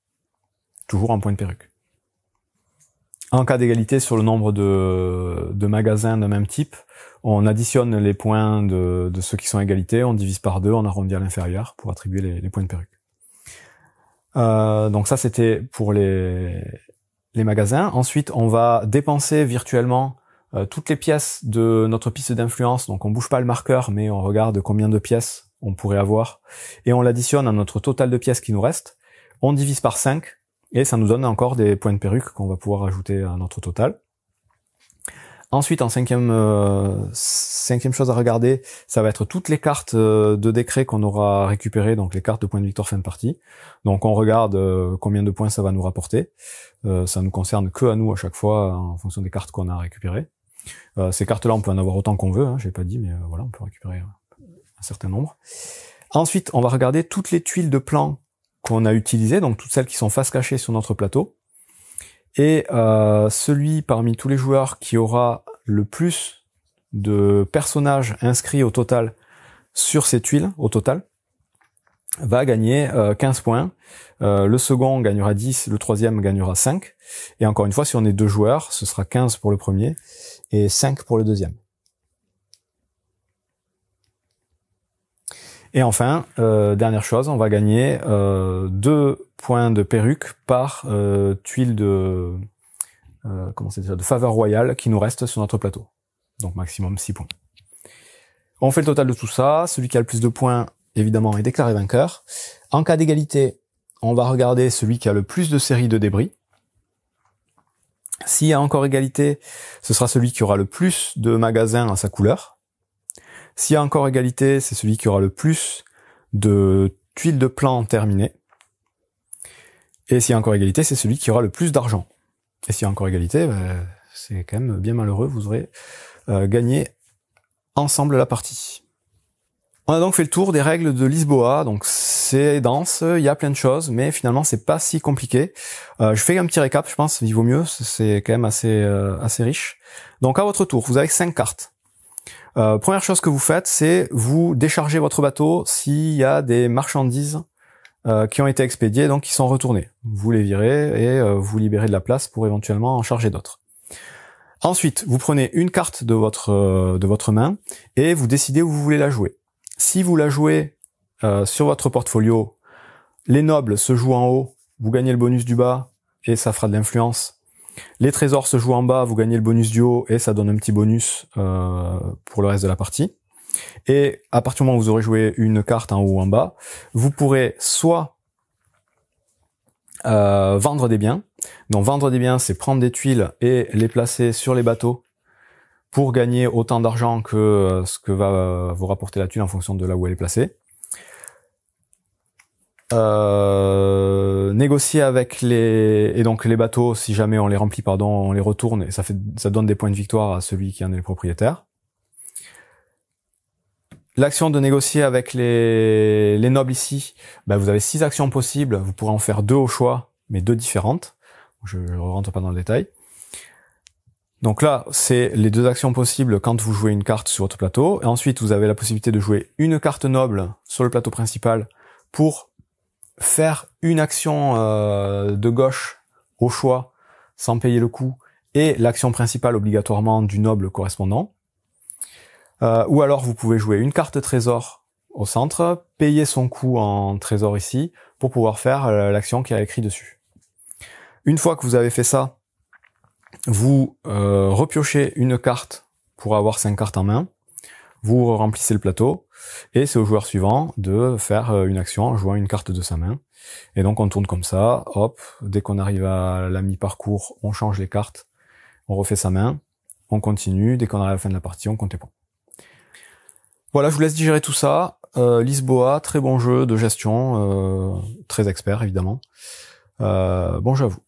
Toujours en point de perruque. En cas d'égalité sur le nombre de magasins d'un même type, on additionne les points de ceux qui sont à égalité, on divise par 2, on arrondit à l'inférieur pour attribuer les points de perruque. Donc ça c'était pour les magasins. Ensuite, on va dépenser virtuellement toutes les pièces de notre piste d'influence. Donc on bouge pas le marqueur, mais on regarde combien de pièces on pourrait avoir. Et on l'additionne à notre total de pièces qui nous reste. On divise par 5, et ça nous donne encore des points de perruque qu'on va pouvoir ajouter à notre total. Ensuite, en cinquième chose à regarder, ça va être toutes les cartes de décret qu'on aura récupérées, donc les cartes de points de victoire fin de partie. Donc on regarde combien de points ça va nous rapporter. Ça nous concerne que à nous à chaque fois, en fonction des cartes qu'on a récupérées. Ces cartes-là, on peut en avoir autant qu'on veut, hein, j'ai pas dit, mais voilà, on peut récupérer un certain nombre. Ensuite, on va regarder toutes les tuiles de plan qu'on a utilisées, donc toutes celles qui sont face cachée sur notre plateau. Et celui parmi tous les joueurs qui aura le plus de personnages inscrits au total sur ces tuiles, au total, va gagner 15 points. Le second gagnera 10, le troisième gagnera 5. Et encore une fois, si on est 2 joueurs, ce sera 15 pour le premier et 5 pour le deuxième. Et enfin, dernière chose, on va gagner 2 points de perruque par tuile de de faveur royale qui nous reste sur notre plateau. Donc maximum 6 points. On fait le total de tout ça. Celui qui a le plus de points, évidemment, est déclaré vainqueur. En cas d'égalité, on va regarder celui qui a le plus de séries de débris. S'il y a encore égalité, ce sera celui qui aura le plus de magasins à sa couleur. S'il y a encore égalité, c'est celui qui aura le plus de tuiles de plan terminées. Et s'il y a encore égalité, c'est celui qui aura le plus d'argent. Et s'il y a encore égalité, c'est quand même bien malheureux, vous aurez gagné ensemble la partie. On a donc fait le tour des règles de Lisboa, donc c'est dense, il y a plein de choses, mais finalement c'est pas si compliqué. Je fais un petit récap, je pense, il vaut mieux, c'est quand même assez riche. Donc à votre tour, vous avez 5 cartes. Première chose que vous faites, c'est vous déchargez votre bateau s'il y a des marchandises qui ont été expédiées, donc qui sont retournées. Vous les virez et vous libérez de la place pour éventuellement en charger d'autres. Ensuite, vous prenez une carte de votre main et vous décidez où vous voulez la jouer. Si vous la jouez sur votre portfolio, les nobles se jouent en haut, vous gagnez le bonus du bas et ça fera de l'influence. Les trésors se jouent en bas, vous gagnez le bonus du haut et ça donne un petit bonus pour le reste de la partie. Et à partir du moment où vous aurez joué une carte en haut ou en bas, vous pourrez soit vendre des biens. Donc vendre des biens, c'est prendre des tuiles et les placer sur les bateaux pour gagner autant d'argent que ce que va vous rapporter la tuile en fonction de là où elle est placée. Négocier avec les bateaux, si jamais on les remplit, on les retourne et ça donne des points de victoire à celui qui en est le propriétaire. L'action de négocier avec les nobles ici, vous avez 6 actions possibles, vous pourrez en faire 2 au choix, mais 2 différentes. Je ne rentre pas dans le détail. Donc là, c'est les 2 actions possibles quand vous jouez une carte sur votre plateau. Et ensuite, vous avez la possibilité de jouer une carte noble sur le plateau principal pour faire une action de gauche au choix sans payer le coup et l'action principale obligatoirement du noble correspondant. Ou alors vous pouvez jouer une carte trésor au centre, payer son coup en trésor ici pour pouvoir faire l'action qui a écrit dessus. Une fois que vous avez fait ça, vous repiochez une carte pour avoir 5 cartes en main, vous remplissez le plateau, et c'est au joueur suivant de faire une action en jouant une carte de sa main. Et donc on tourne comme ça, hop, dès qu'on arrive à la mi-parcours, on change les cartes, on refait sa main, on continue, dès qu'on arrive à la fin de la partie, on compte les points. Voilà, je vous laisse digérer tout ça. Lisboa, très bon jeu de gestion, très expert évidemment. Bon jeu à vous.